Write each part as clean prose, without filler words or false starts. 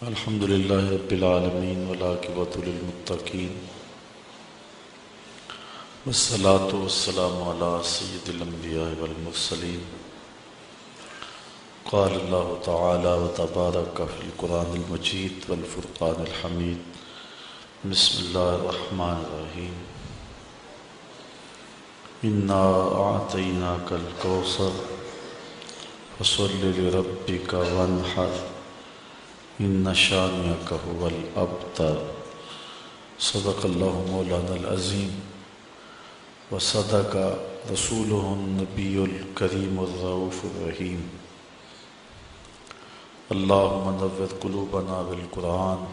الحمد للہ رب العالمین والعاقبۃ للمتقین والصلاة والسلام علی سید الانبیاء والمرسلین قال اللہ تعالی وتبارک فی القرآن المجید والفرقان الحمید بسم اللہ الرحمن الرحیم انا اعطیناک الکوثر فصل لربک وانحر ان شانئک هو الابتر صدق اللہ مولانا العظیم وصدق رسولہ النبی الکریم الرؤوف الرحیم اللہم نور قلوبنا بالقرآن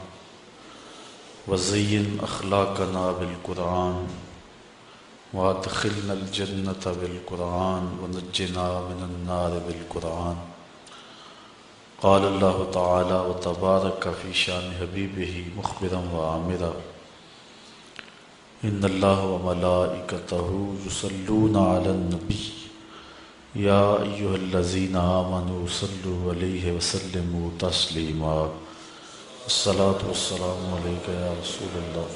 وزین اخلاقنا بالقرآن وادخلنا الجنۃ بالقرآن ونجنا من النار بالقرآن قال اللہ تعالی وتبارک فی شان حبیبہ مخبرا وعامرا ان اللہ وملائکتہ یصلون علی النبی یا ایہا الذین آمنوا صلوا علیہ وسلموا تسلیما الصلاۃ والسلام علیک یا رسول اللہ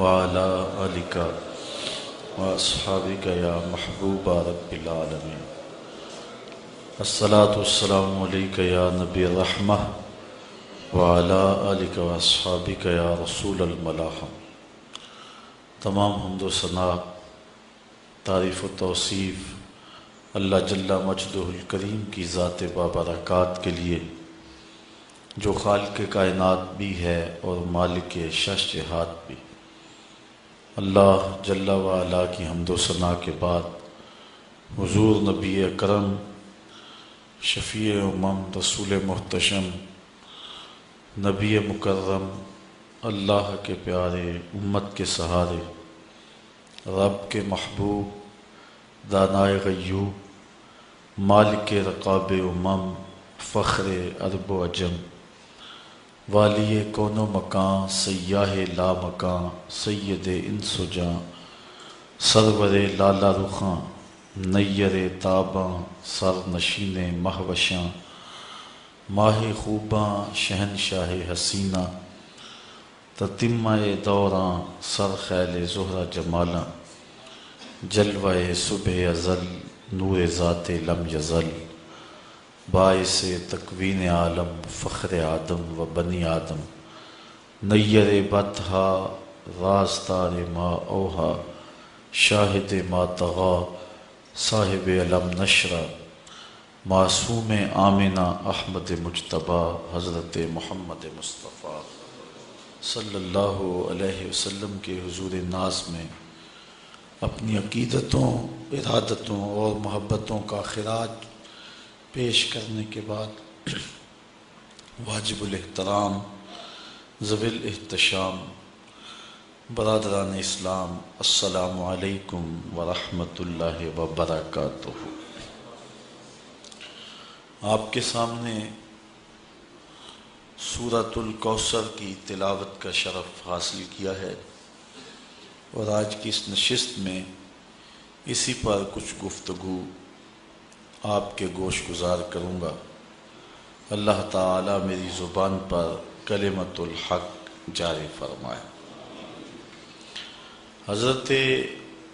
وعلی آلک واصحابک یا محبوب رب العالمین الصلاۃ والسلام علیک یا نبی الرحمہ وعلی آلک واصحابک یا رسول الملاحم۔ تمام حمد و ثنا، تعریف و توصیف اللہ جل مجدہ الکریم کی ذات بابرکات کے لیے، جو خالق کائنات بھی ہے اور مالک شش جہات بھی۔ اللہ جل وعلا کی حمد و ثنا کے بعد حضور نبی اکرم شفیع امم رسول محتشم نبی مکرم اللہ کے پیارے امت کے سہارے رب کے محبوب دانائے غیوب مالک رقاب امم فخر عرب و عجم والی کون و مکان سیاہ لا مکان سید انس و جاں سرور لالا رخاں نیر تاباں سر نشین مہوشاں ماہ خوباں شہنشاہ حسینہ تتمہ دوراں سر خیل زہرہ جمالاں جلوہ صبح ازل نور ذات لم یزل باعث تکوین عالم فخر آدم و بنی آدم نیر بطحا رازدار ما اوہا شاہد ما طغا صاحب علم نشرہ معصوم آمنہ احمد مجتبیٰ حضرت محمد مصطفیٰ صلی اللہ علیہ وسلم کے حضور ناز میں اپنی عقیدتوں ارادتوں اور محبتوں کا خراج پیش کرنے کے بعد واجب الاحترام ذوی الاحتشام برادران اسلام السلام علیکم ورحمۃ اللہ وبرکاتہ۔ آپ کے سامنے سورۃ الکوثر کی تلاوت کا شرف حاصل کیا ہے اور آج کی اس نشست میں اسی پر کچھ گفتگو آپ کے گوش گزار کروں گا۔ اللہ تعالی میری زبان پر کلمۃ الحق جاری فرمائے۔ حضرت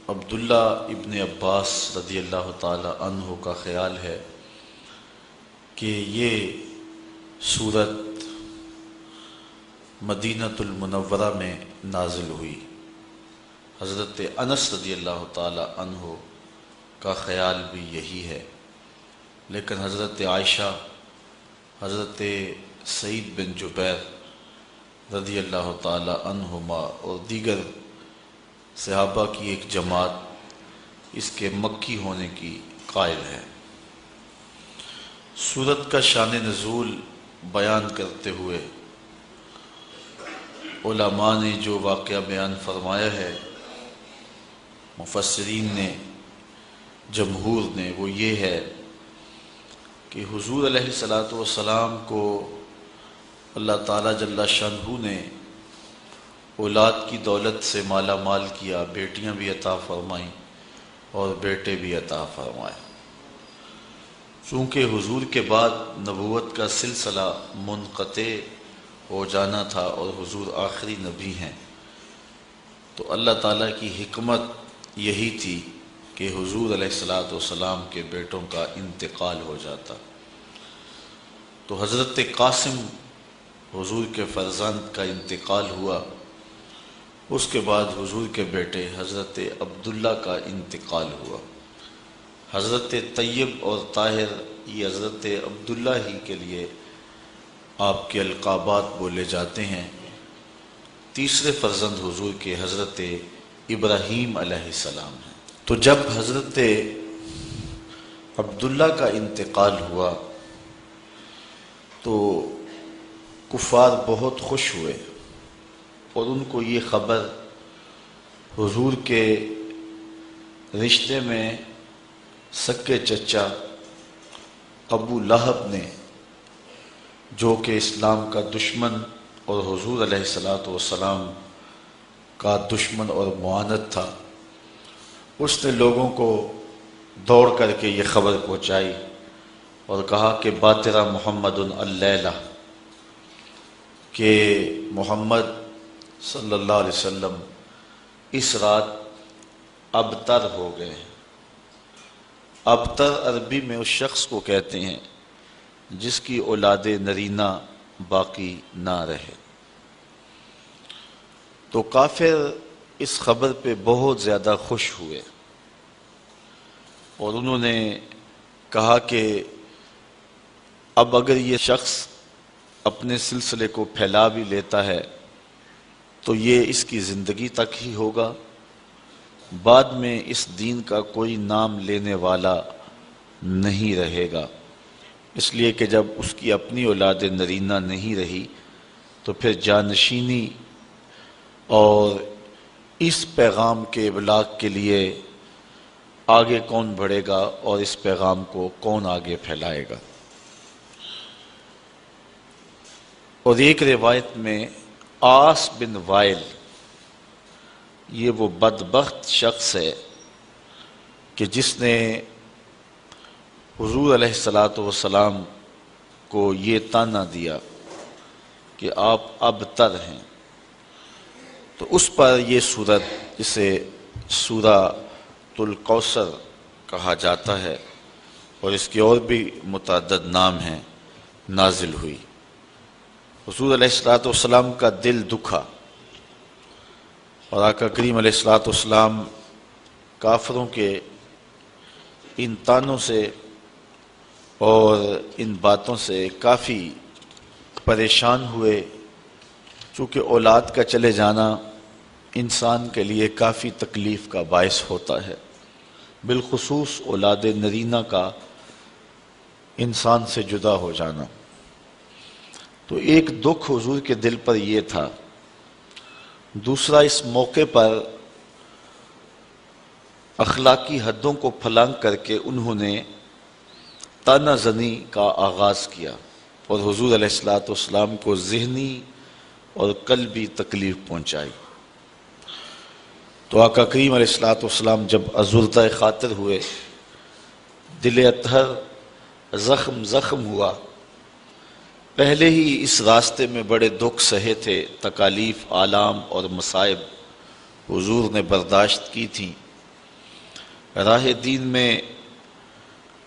عبداللہ ابن عباس رضی اللہ تعالی عنہ کا خیال ہے کہ یہ سورت مدینہ المنورہ میں نازل ہوئی۔ حضرت انس رضی اللہ تعالی عنہ کا خیال بھی یہی ہے، لیکن حضرت عائشہ، حضرت سعید بن جبیر رضی اللہ تعالی عنہما اور دیگر صحابہ کی ایک جماعت اس کے مکی ہونے کی قائل ہے۔ سورت کا شان نزول بیان کرتے ہوئے علماء نے جو واقعہ بیان فرمایا ہے، مفسرین نے، جمہور نے، وہ یہ ہے کہ حضور علیہ الصلاۃ والسلام کو اللہ تعالیٰ جل شانہ نے اولاد کی دولت سے مالا مال کیا، بیٹیاں بھی عطا فرمائیں اور بیٹے بھی عطا فرمائے۔ چونکہ حضور کے بعد نبوت کا سلسلہ منقطع ہو جانا تھا اور حضور آخری نبی ہیں، تو اللہ تعالیٰ کی حکمت یہی تھی کہ حضور علیہ الصلاۃ والسلام کے بیٹوں کا انتقال ہو جاتا۔ تو حضرت قاسم حضور کے فرزند کا انتقال ہوا، اس کے بعد حضور کے بیٹے حضرت عبداللہ کا انتقال ہوا۔ حضرت طیب اور طاہر یہ حضرت عبداللہ ہی کے لیے آپ کے القابات بولے جاتے ہیں۔ تیسرے فرزند حضور کے حضرت ابراہیم علیہ السلام ہیں۔ تو جب حضرت عبداللہ کا انتقال ہوا تو کفار بہت خوش ہوئے، اور ان کو یہ خبر حضور کے رشتے میں سکے چچا ابو لہب نے، جو کہ اسلام کا دشمن اور حضور علیہ الصلاۃ والسلام کا دشمن اور معاند تھا، اس نے لوگوں کو دوڑ کر کے یہ خبر پہنچائی اور کہا کہ باترا محمد اللیلہ، کہ محمد صلی اللہ علیہ وسلم اس رات ابتر ہو گئے ہیں۔ ابتر عربی میں اس شخص کو کہتے ہیں جس کی اولاد نرینہ باقی نہ رہے۔ تو کافر اس خبر پہ بہت زیادہ خوش ہوئے، اور انہوں نے کہا کہ اب اگر یہ شخص اپنے سلسلے کو پھیلا بھی لیتا ہے تو یہ اس کی زندگی تک ہی ہوگا، بعد میں اس دین کا کوئی نام لینے والا نہیں رہے گا، اس لیے کہ جب اس کی اپنی اولاد نرینہ نہیں رہی تو پھر جانشینی اور اس پیغام کے ابلاغ کے لیے آگے کون بڑھے گا اور اس پیغام کو کون آگے پھیلائے گا۔ اور ایک روایت میں عاص بن وائل، یہ وہ بدبخت شخص ہے کہ جس نے حضور علیہ الصلاۃ والسلام کو یہ طعنہ دیا کہ آپ ابتر ہیں۔ تو اس پر یہ سورت، جسے سورہ الکوثر کہا جاتا ہے اور اس کے اور بھی متعدد نام ہیں، نازل ہوئی۔ حضور علیہ الصلاۃ والسلام کا دل دکھا، اور آقا کریم علیہ الصلاۃ والسلام کافروں کے ان طعنوں سے اور ان باتوں سے کافی پریشان ہوئے، چونکہ اولاد کا چلے جانا انسان کے لیے کافی تکلیف کا باعث ہوتا ہے، بالخصوص اولاد نرینہ کا انسان سے جدا ہو جانا۔ تو ایک دکھ حضور کے دل پر یہ تھا، دوسرا اس موقع پر اخلاقی حدوں کو پھلانگ کر کے انہوں نے طعنہ زنی کا آغاز کیا اور حضور علیہ الصلاۃ والسلام کو ذہنی اور قلبی تکلیف پہنچائی۔ تو آقا کریم علیہ الصلاۃ والسلام جب ازردہ خاطر ہوئے، دل اطہر زخم ہوا، پہلے ہی اس راستے میں بڑے دکھ سہے تھے، تکالیف، آلام اور مصائب حضور نے برداشت کی تھیں، راہ دین میں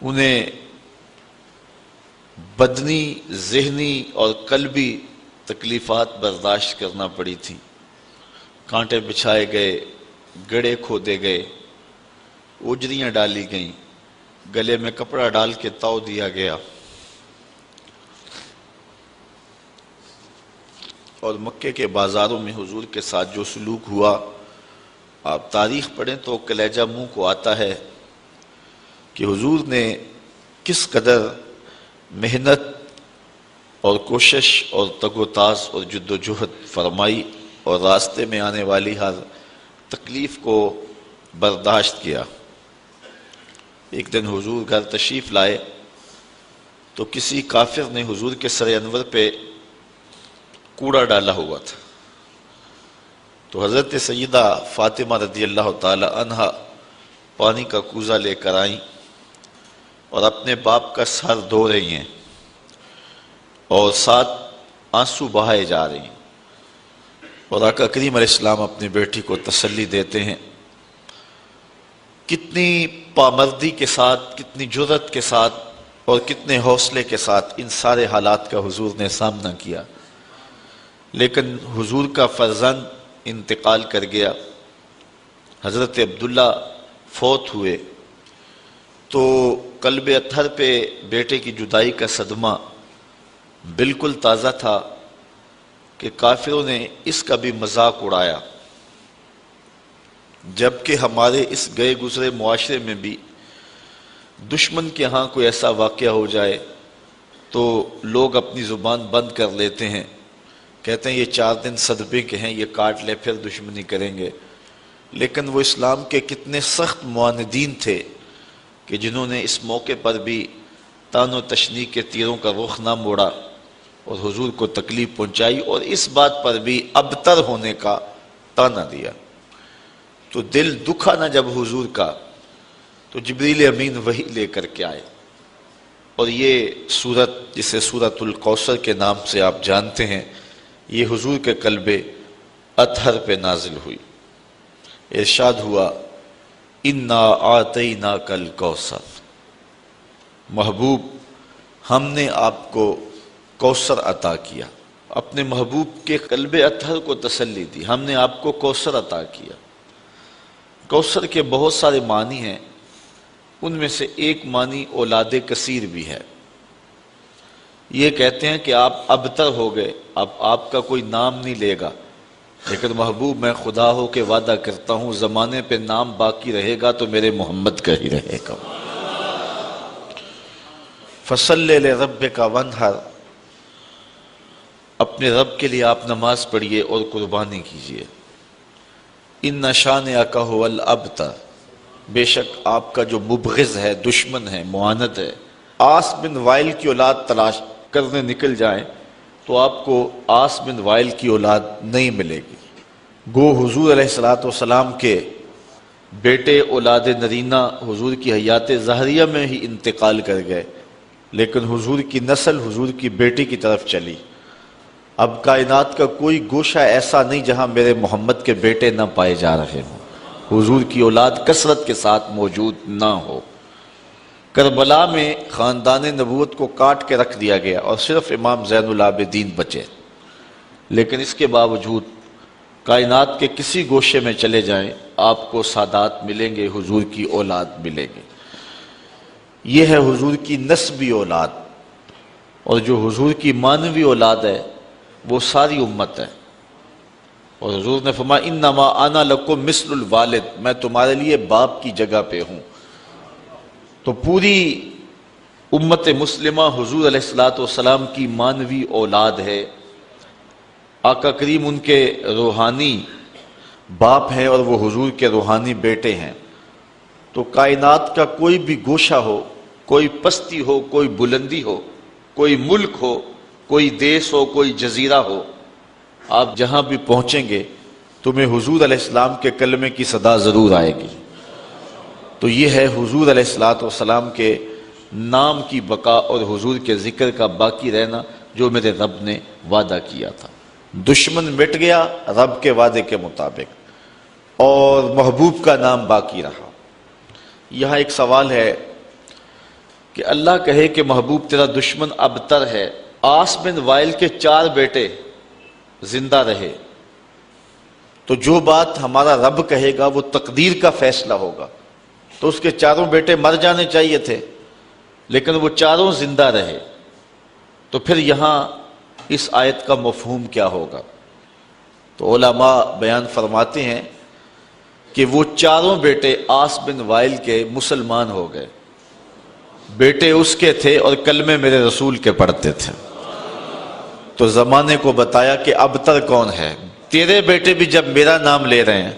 انہیں بدنی، ذہنی اور قلبی تکلیفات برداشت کرنا پڑی تھیں، کانٹے بچھائے گئے، گڑھے کھودے گئے، اجریاں ڈالی گئیں، گلے میں کپڑا ڈال کے تاؤ دیا گیا، اور مکے کے بازاروں میں حضور کے ساتھ جو سلوک ہوا، آپ تاریخ پڑھیں تو کلیجہ منہ کو آتا ہے کہ حضور نے کس قدر محنت اور کوشش اور تگ و تاز اور جد و جہد فرمائی اور راستے میں آنے والی ہر تکلیف کو برداشت کیا۔ ایک دن حضور گھر تشریف لائے تو کسی کافر نے حضور کے سر انور پہ کوڑا ڈالا ہوا تھا، تو حضرت سیدہ فاطمہ رضی اللہ تعالی عنہا پانی کا کوزہ لے کر آئیں اور اپنے باپ کا سر دھو رہی ہیں اور ساتھ آنسو بہائے جا رہی ہیں، اور آقا کریم علیہ السلام اپنی بیٹی کو تسلی دیتے ہیں۔ کتنی پامردی کے ساتھ، کتنی جرأت کے ساتھ اور کتنے حوصلے کے ساتھ ان سارے حالات کا حضور نے سامنا کیا، لیکن حضور کا فرزند انتقال کر گیا۔ حضرت عبداللہ فوت ہوئے تو قلب اطہر پہ بیٹے کی جدائی کا صدمہ بالکل تازہ تھا کہ کافروں نے اس کا بھی مذاق اڑایا، جبکہ ہمارے اس گئے گزرے معاشرے میں بھی دشمن کے ہاں کوئی ایسا واقعہ ہو جائے تو لوگ اپنی زبان بند کر لیتے ہیں، کہتے ہیں یہ 4 دن صدمے کے ہیں، یہ کاٹ لے پھر دشمنی کریں گے۔ لیکن وہ اسلام کے کتنے سخت معاندین تھے کہ جنہوں نے اس موقع پر بھی طعن و تشنیع کے تیروں کا رخ نہ موڑا اور حضور کو تکلیف پہنچائی، اور اس بات پر بھی ابتر ہونے کا طعنہ دیا۔ تو دل دکھا نہ جب حضور کا، تو جبریل امین وحی لے کر کے آئے، اور یہ سورت جسے سورت الکوثر کے نام سے آپ جانتے ہیں، یہ حضور کے قلب اطہر پہ نازل ہوئی۔ ارشاد ہوا انا اعطیناک الکوثر، محبوب ہم نے آپ کو کوثر عطا کیا۔ اپنے محبوب کے قلب اطہر کو تسلی دی، ہم نے آپ کو کوثر عطا کیا۔ کوثر کے بہت سارے معنی ہیں، ان میں سے ایک معنی اولاد کثیر بھی ہے۔ یہ کہتے ہیں کہ آپ ابتر ہو گئے، اب آپ کا کوئی نام نہیں لے گا، لیکن محبوب میں خدا ہو کے وعدہ کرتا ہوں زمانے پہ نام باقی رہے گا تو میرے محمد کا ہی رہے گا۔ فصلی لربک وانحر، اپنے رب کے لیے آپ نماز پڑھیے اور قربانی کیجیے۔ ان شانئک ھو الابتر، بے شک آپ کا جو مبغض ہے، دشمن ہے، معاند ہے۔ عاص بن وائل کی اولاد تلاش کرنے نکل جائیں تو آپ کو عاص بن وائل کی اولاد نہیں ملے گی۔ گو حضور علیہ السلام کے بیٹے اولاد نرینہ حضور کی حیات ظاہریہ میں ہی انتقال کر گئے، لیکن حضور کی نسل حضور کی بیٹی کی طرف چلی۔ اب کائنات کا کوئی گوشہ ایسا نہیں جہاں میرے محمد کے بیٹے نہ پائے جا رہے ہوں، حضور کی اولاد کثرت کے ساتھ موجود نہ ہو۔ کربلا میں خاندان نبوت کو کاٹ کے رکھ دیا گیا اور صرف امام زین العابدین بچے، لیکن اس کے باوجود کائنات کے کسی گوشے میں چلے جائیں آپ کو سادات ملیں گے، حضور کی اولاد ملے گی۔ یہ ہے حضور کی نسبی اولاد، اور جو حضور کی معنوی اولاد ہے وہ ساری امت ہے۔ اور حضور نے فرمایا انما انا لکم مثل الوالد، میں تمہارے لیے باپ کی جگہ پہ ہوں۔ تو پوری امت مسلمہ حضور علیہ السلام کی معنوی اولاد ہے۔ آقا کریم ان کے روحانی باپ ہیں اور وہ حضور کے روحانی بیٹے ہیں۔ تو کائنات کا کوئی بھی گوشہ ہو، کوئی پستی ہو، کوئی بلندی ہو، کوئی ملک ہو، کوئی دیس ہو، کوئی جزیرہ ہو، آپ جہاں بھی پہنچیں گے تمہیں حضور علیہ السلام کے کلمے کی صدا ضرور آئے گی۔ تو یہ ہے حضور علیہ السلام کے نام کی بقا اور حضور کے ذکر کا باقی رہنا جو میرے رب نے وعدہ کیا تھا۔ دشمن مٹ گیا رب کے وعدے کے مطابق، اور محبوب کا نام باقی رہا۔ یہاں ایک سوال ہے کہ اللہ کہے کہ محبوب تیرا دشمن ابتر ہے، عاص بن وائل کے 4 بیٹے زندہ رہے، تو جو بات ہمارا رب کہے گا وہ تقدیر کا فیصلہ ہوگا، تو اس کے 4 بیٹے مر جانے چاہیے تھے، لیکن وہ 4 زندہ رہے۔ تو پھر یہاں اس آیت کا مفہوم کیا ہوگا؟ تو علماء بیان فرماتے ہیں کہ وہ 4 بیٹے عاص بن وائل کے مسلمان ہو گئے، بیٹے اس کے تھے اور کلمے میرے رسول کے پڑھتے تھے۔ تو زمانے کو بتایا کہ ابتر کون ہے؟ تیرے بیٹے بھی جب میرا نام لے رہے ہیں،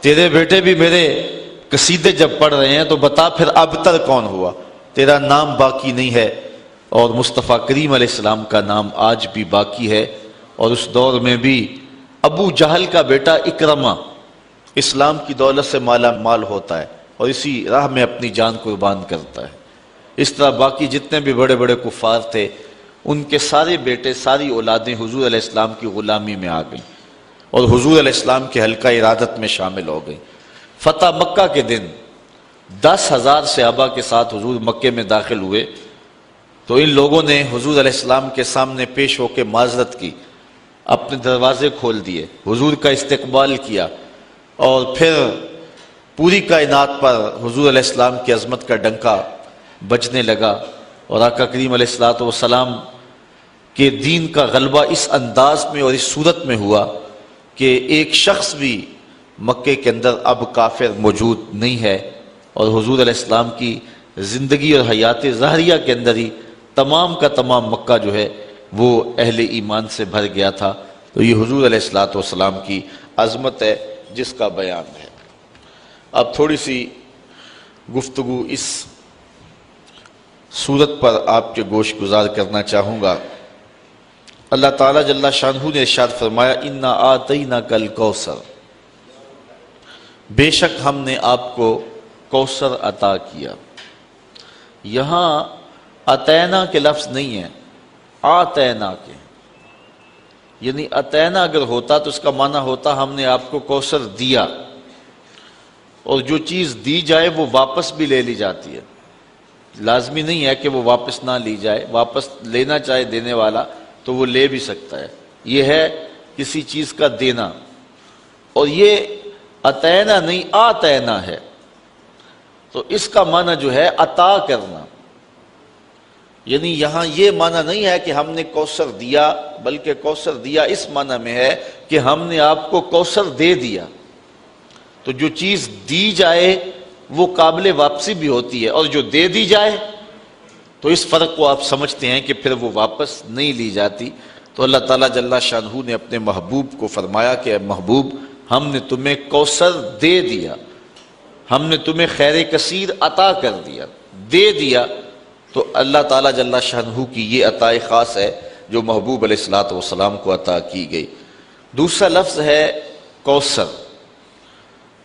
تیرے بیٹے بھی میرے قصیدے جب پڑھ رہے ہیں، تو بتا پھر ابتر کون ہوا؟ تیرا نام باقی نہیں ہے، اور مصطفیٰ کریم علیہ السلام کا نام آج بھی باقی ہے۔ اور اس دور میں بھی ابو جہل کا بیٹا اکرمہ اسلام کی دولت سے مالا مال ہوتا ہے اور اسی راہ میں اپنی جان قربان کرتا ہے۔ اس طرح باقی جتنے بھی بڑے بڑے کفار تھے ان کے سارے بیٹے، ساری اولادیں حضور علیہ السلام کی غلامی میں آ گئیں اور حضور علیہ السلام کے حلقہ ارادت میں شامل ہو گئیں۔ فتح مکہ کے دن 10,000 صحابہ کے ساتھ حضور مکے میں داخل ہوئے تو ان لوگوں نے حضور علیہ السلام کے سامنے پیش ہو کے معذرت کی، اپنے دروازے کھول دیے، حضور کا استقبال کیا، اور پھر پوری کائنات پر حضور علیہ السلام کی عظمت کا ڈنکا بجنے لگا، اور آقا کریم علیہ السلام کے دین کا غلبہ اس انداز میں اور اس صورت میں ہوا کہ ایک شخص بھی مکے کے اندر اب کافر موجود نہیں ہے، اور حضور علیہ السلام کی زندگی اور حیات ظاہریہ کے اندر ہی تمام کا تمام مکہ جو ہے وہ اہل ایمان سے بھر گیا تھا۔ تو یہ حضور علیہ السلام کی عظمت ہے جس کا بیان ہے۔ اب تھوڑی سی گفتگو اس صورت پر آپ کے گوش گزار کرنا چاہوں گا۔ اللہ تعالیٰ جل شانہ نے ارشاد فرمایا اِنَّا آتَيْنَاكَ الْكَوْثَرَ، بے شک ہم نے آپ کو کوثر عطا کیا۔ یہاں اتینا کے لفظ نہیں ہے، آتینا کے، یعنی اتینا اگر ہوتا تو اس کا معنی ہوتا ہم نے آپ کو کوثر دیا، اور جو چیز دی جائے وہ واپس بھی لے لی جاتی ہے، لازمی نہیں ہے کہ وہ واپس نہ لی جائے، واپس لینا چاہے دینے والا تو وہ لے بھی سکتا ہے، یہ ہے کسی چیز کا دینا۔ اور یہ اتینا نہیں آتینا ہے، تو اس کا معنی جو ہے عطا کرنا، یعنی یہاں یہ معنی نہیں ہے کہ ہم نے کوثر دیا، بلکہ کوثر دیا اس معنی میں ہے کہ ہم نے آپ کو کوثر دے دیا۔ تو جو چیز دی جائے وہ قابل واپسی بھی ہوتی ہے، اور جو دے دی جائے تو اس فرق کو آپ سمجھتے ہیں کہ پھر وہ واپس نہیں لی جاتی۔ تو اللہ تعالیٰ جل شانہ نے اپنے محبوب کو فرمایا کہ اے محبوب ہم نے تمہیں کوثر دے دیا، ہم نے تمہیں خیر کثیر عطا کر دیا، دے دیا۔ تو اللہ تعالیٰ جل شانہ کی یہ عطا خاص ہے جو محبوب علیہ السلام کو عطا کی گئی۔ دوسرا لفظ ہے کوثر۔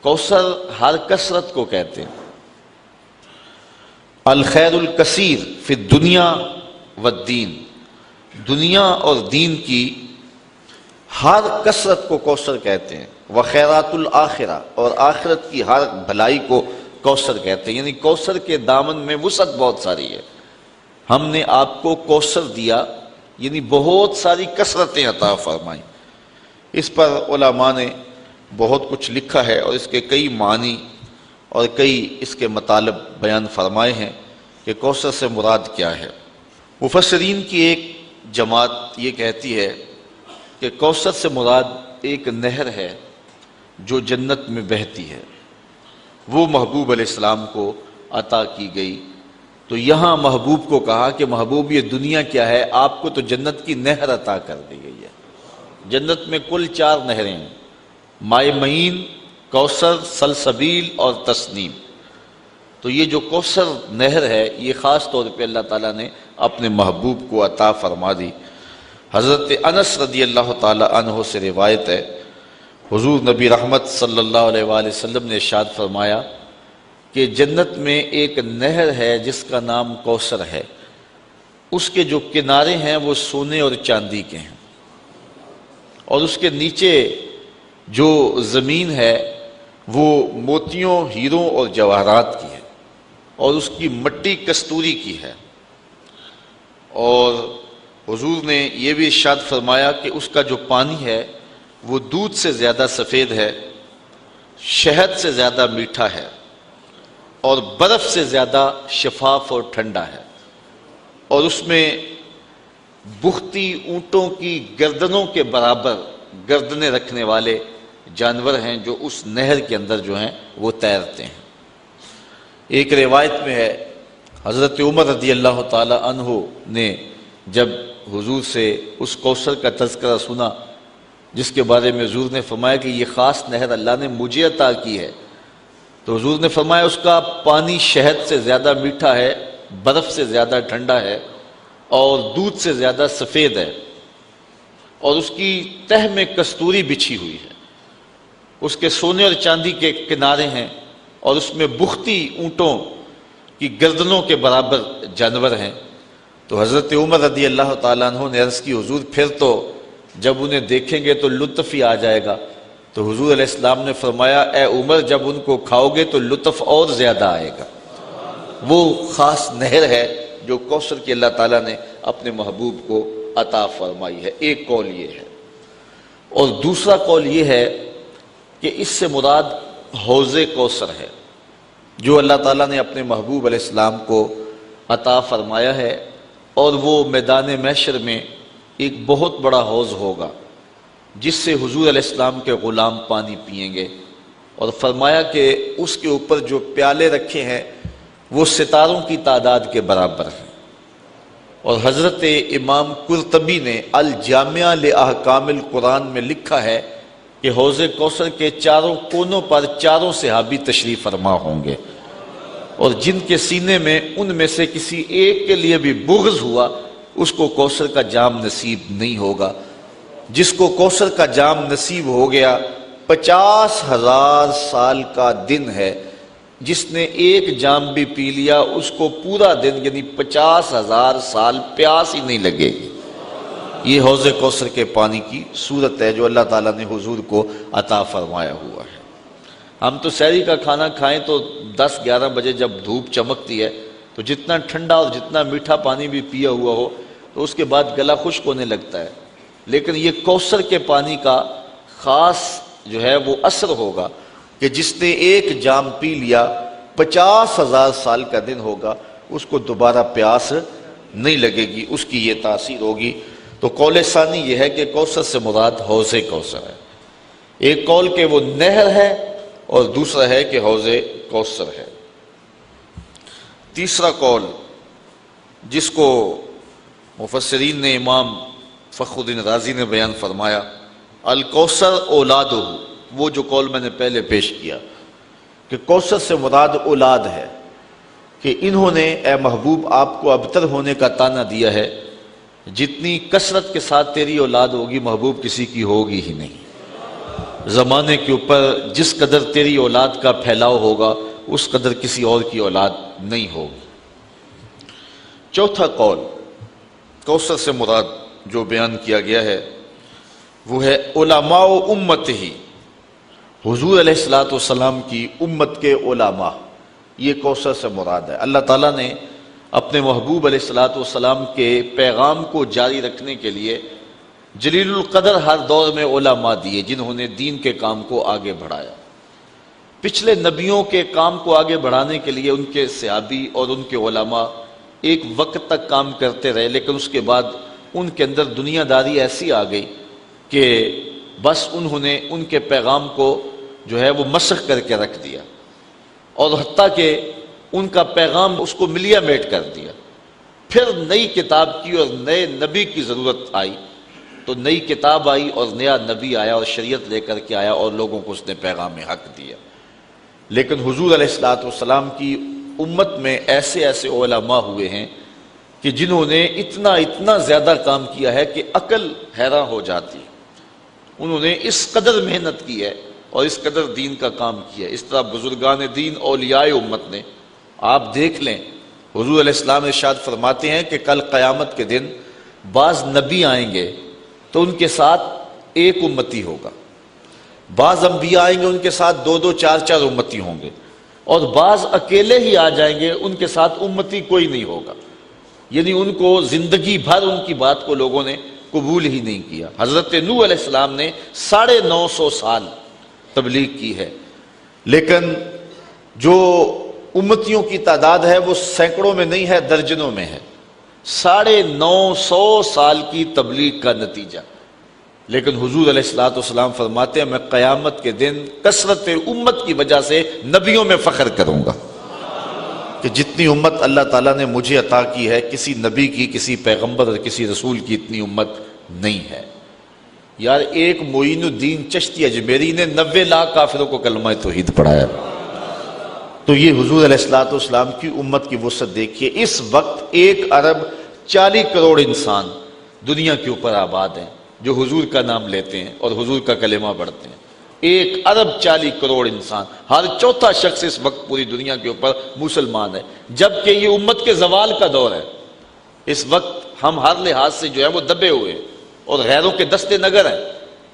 کوثر ہر کثرت کو کہتے ہیں، الخیر الکثیر فی الدنیا والدین، دنیا اور دین کی ہر کثرت کو کوثر کہتے ہیں، وخیرات الآخرہ، اور آخرت کی ہر بھلائی کو کوثر کہتے ہیں، یعنی کوثر کے دامن میں وسعت بہت ساری ہے۔ ہم نے آپ کو کوثر دیا یعنی بہت ساری کثرتیں عطا فرمائیں۔ اس پر علماء نے بہت کچھ لکھا ہے اور اس کے کئی معنی اور کئی اس کے مطالب بیان فرمائے ہیں کہ کوثر سے مراد کیا ہے۔ مفسرین کی ایک جماعت یہ کہتی ہے کہ کوثر سے مراد ایک نہر ہے جو جنت میں بہتی ہے، وہ محبوب علیہ السلام کو عطا کی گئی۔ تو یہاں محبوب کو کہا کہ محبوب یہ دنیا کیا ہے، آپ کو تو جنت کی نہر عطا کر دی گئی ہے۔ جنت میں کل 4 نہریں ہیں، مائے معین، کوثر، سلسبیل اور تسنیم۔ تو یہ جو کوثر نہر ہے یہ خاص طور پہ اللہ تعالیٰ نے اپنے محبوب کو عطا فرما دی۔ حضرت انس رضی اللہ تعالیٰ عنہ سے روایت ہے، حضور نبی رحمت صلی اللہ علیہ وآلہ وسلم نے ارشاد فرمایا کہ جنت میں ایک نہر ہے جس کا نام کوثر ہے، اس کے جو کنارے ہیں وہ سونے اور چاندی کے ہیں، اور اس کے نیچے جو زمین ہے وہ موتیوں، ہیروں اور جواہرات کی ہے، اور اس کی مٹی کستوری کی ہے۔ اور حضور نے یہ بھی ارشاد فرمایا کہ اس کا جو پانی ہے وہ دودھ سے زیادہ سفید ہے، شہد سے زیادہ میٹھا ہے، اور برف سے زیادہ شفاف اور ٹھنڈا ہے، اور اس میں بختی اونٹوں کی گردنوں کے برابر گردنیں رکھنے والے جانور ہیں جو اس نہر کے اندر جو ہیں وہ تیرتے ہیں۔ ایک روایت میں ہے حضرت عمر رضی اللہ تعالی عنہ نے جب حضور سے اس کوثر کا تذکرہ سنا جس کے بارے میں حضور نے فرمایا کہ یہ خاص نہر اللہ نے مجھے عطا کی ہے، تو حضور نے فرمایا اس کا پانی شہد سے زیادہ میٹھا ہے، برف سے زیادہ ٹھنڈا ہے، اور دودھ سے زیادہ سفید ہے، اور اس کی تہ میں کستوری بچھی ہوئی ہے، اس کے سونے اور چاندی کے کنارے ہیں، اور اس میں بختی اونٹوں کی گردنوں کے برابر جانور ہیں۔ تو حضرت عمر رضی اللہ تعالیٰ عنہ نے عرض کی حضور پھر تو جب انہیں دیکھیں گے تو لطف ہی آ جائے گا۔ تو حضور علیہ السلام نے فرمایا اے عمر جب ان کو کھاؤ گے تو لطف اور زیادہ آئے گا۔ وہ خاص نہر ہے جو کوثر کی اللہ تعالیٰ نے اپنے محبوب کو عطا فرمائی ہے۔ ایک قول یہ ہے، اور دوسرا قول یہ ہے کہ اس سے مراد حوض کوثر ہے جو اللہ تعالیٰ نے اپنے محبوب علیہ السلام کو عطا فرمایا ہے، اور وہ میدان محشر میں ایک بہت بڑا حوض ہوگا جس سے حضور علیہ السلام کے غلام پانی پئیں گے، اور فرمایا کہ اس کے اوپر جو پیالے رکھے ہیں وہ ستاروں کی تعداد کے برابر ہیں۔ اور حضرت امام قرطبی نے الجامعہ لاحکام القرآن میں لکھا ہے کہ حوض کوثر کے چاروں کونوں پر چاروں صحابی تشریف فرما ہوں گے، اور جن کے سینے میں ان میں سے کسی ایک کے لیے بھی بغض ہوا اس کو کوثر کا جام نصیب نہیں ہوگا۔ جس کو کوثر کا جام نصیب ہو گیا 50,000 سال کا دن ہے، جس نے ایک جام بھی پی لیا اس کو پورا دن یعنی 50,000 سال پیاس ہی نہیں لگے گی۔ یہ حوض کوثر کے پانی کی صورت ہے جو اللہ تعالیٰ نے حضور کو عطا فرمایا ہوا ہے۔ ہم تو سحری کا کھانا کھائیں تو 10-11 بجے جب دھوپ چمکتی ہے تو جتنا ٹھنڈا اور جتنا میٹھا پانی بھی پیا ہوا ہو تو اس کے بعد گلا خشک ہونے لگتا ہے، لیکن یہ کوثر کے پانی کا خاص جو ہے وہ اثر ہوگا کہ جس نے ایک جام پی لیا 50,000 سال کا دن ہوگا اس کو دوبارہ پیاس نہیں لگے گی، اس کی یہ تاثیر ہوگی۔ تو قول ثانی یہ ہے کہ کوثر سے مراد حوض کوثر ہے۔ ایک قول کہ وہ نہر ہے اور دوسرا ہے کہ حوض کوثر ہے۔ تیسرا قول جس کو مفسرین نے امام فخر الدین رازی نے بیان فرمایا، الکوثر اولادہ، وہ جو قول میں نے پہلے پیش کیا کہ کوثر سے مراد اولاد ہے، کہ انہوں نے اے محبوب آپ کو ابتر ہونے کا طعنہ دیا ہے، جتنی کثرت کے ساتھ تیری اولاد ہوگی محبوب کسی کی ہوگی ہی نہیں۔ زمانے کے اوپر جس قدر تیری اولاد کا پھیلاؤ ہوگا اس قدر کسی اور کی اولاد نہیں ہوگی۔ چوتھا قول کوثر سے مراد جو بیان کیا گیا ہے وہ ہے علماء امت ہی، حضور علیہ السلام کی امت کے علماء، یہ کوثر سے مراد ہے۔ اللہ تعالیٰ نے اپنے محبوب علیہ السلام کے پیغام کو جاری رکھنے کے لیے جلیل القدر ہر دور میں علماء دیے جنہوں نے دین کے کام کو آگے بڑھایا۔ پچھلے نبیوں کے کام کو آگے بڑھانے کے لیے ان کے صحابی اور ان کے علماء ایک وقت تک کام کرتے رہے، لیکن اس کے بعد ان کے اندر دنیا داری ایسی آ گئی کہ بس انہوں نے ان کے پیغام کو جو ہے وہ مسخ کر کے رکھ دیا، اور حتیٰ کہ ان کا پیغام اس کو ملیا میٹ کر دیا۔ پھر نئی کتاب کی اور نئے نبی کی ضرورت آئی تو نئی کتاب آئی اور نیا نبی آیا اور شریعت لے کر کے آیا اور لوگوں کو اس نے پیغام حق دیا۔ لیکن حضور علیہ السلام کی امت میں ایسے ایسے علماء ہوئے ہیں کہ جنہوں نے اتنا زیادہ کام کیا ہے کہ عقل حیران ہو جاتی ہے۔ انہوں نے اس قدر محنت کی ہے اور اس قدر دین کا کام کیا ہے۔ اس طرح بزرگان دین اولیاء امت نے، آپ دیکھ لیں حضور علیہ السلام ارشاد فرماتے ہیں کہ کل قیامت کے دن بعض نبی آئیں گے تو ان کے ساتھ ایک امتی ہوگا، بعض انبیاء آئیں گے ان کے ساتھ 2-2 4-4 امتی ہوں گے، اور بعض اکیلے ہی آ جائیں گے ان کے ساتھ امتی کوئی نہیں ہوگا، یعنی ان کو زندگی بھر ان کی بات کو لوگوں نے قبول ہی نہیں کیا۔ حضرت نوح علیہ السلام نے 950 سال تبلیغ کی ہے، لیکن جو امتیوں کی تعداد ہے وہ سینکڑوں میں نہیں ہے، درجنوں میں ہے۔ 950 سال کی تبلیغ کا نتیجہ، لیکن حضور علیہ السلام فرماتے ہیں میں قیامت کے دن کثرت امت کی وجہ سے نبیوں میں فخر کروں گا کہ جتنی امت اللہ تعالیٰ نے مجھے عطا کی ہے کسی نبی کی، کسی پیغمبر اور کسی رسول کی اتنی امت نہیں ہے۔ یار ایک معین الدین چشتی اجمیری نے 90 لاکھ کافروں کو کلمہ توحید پڑھایا۔ تو یہ حضور علیہ السلام کی امت کی وسعت دیکھیے، اس وقت 1 ارب 40 کروڑ انسان دنیا کے اوپر آباد ہیں جو حضور کا نام لیتے ہیں اور حضور کا کلمہ پڑھتے ہیں۔ 1 ارب 40 کروڑ انسان، ہر چوتھا شخص اس وقت پوری دنیا کے اوپر مسلمان ہے، جبکہ یہ امت کے زوال کا دور ہے۔ اس وقت ہم ہر لحاظ سے جو ہے وہ دبے ہوئے ہیں اور غیروں کے دستے نگر ہیں،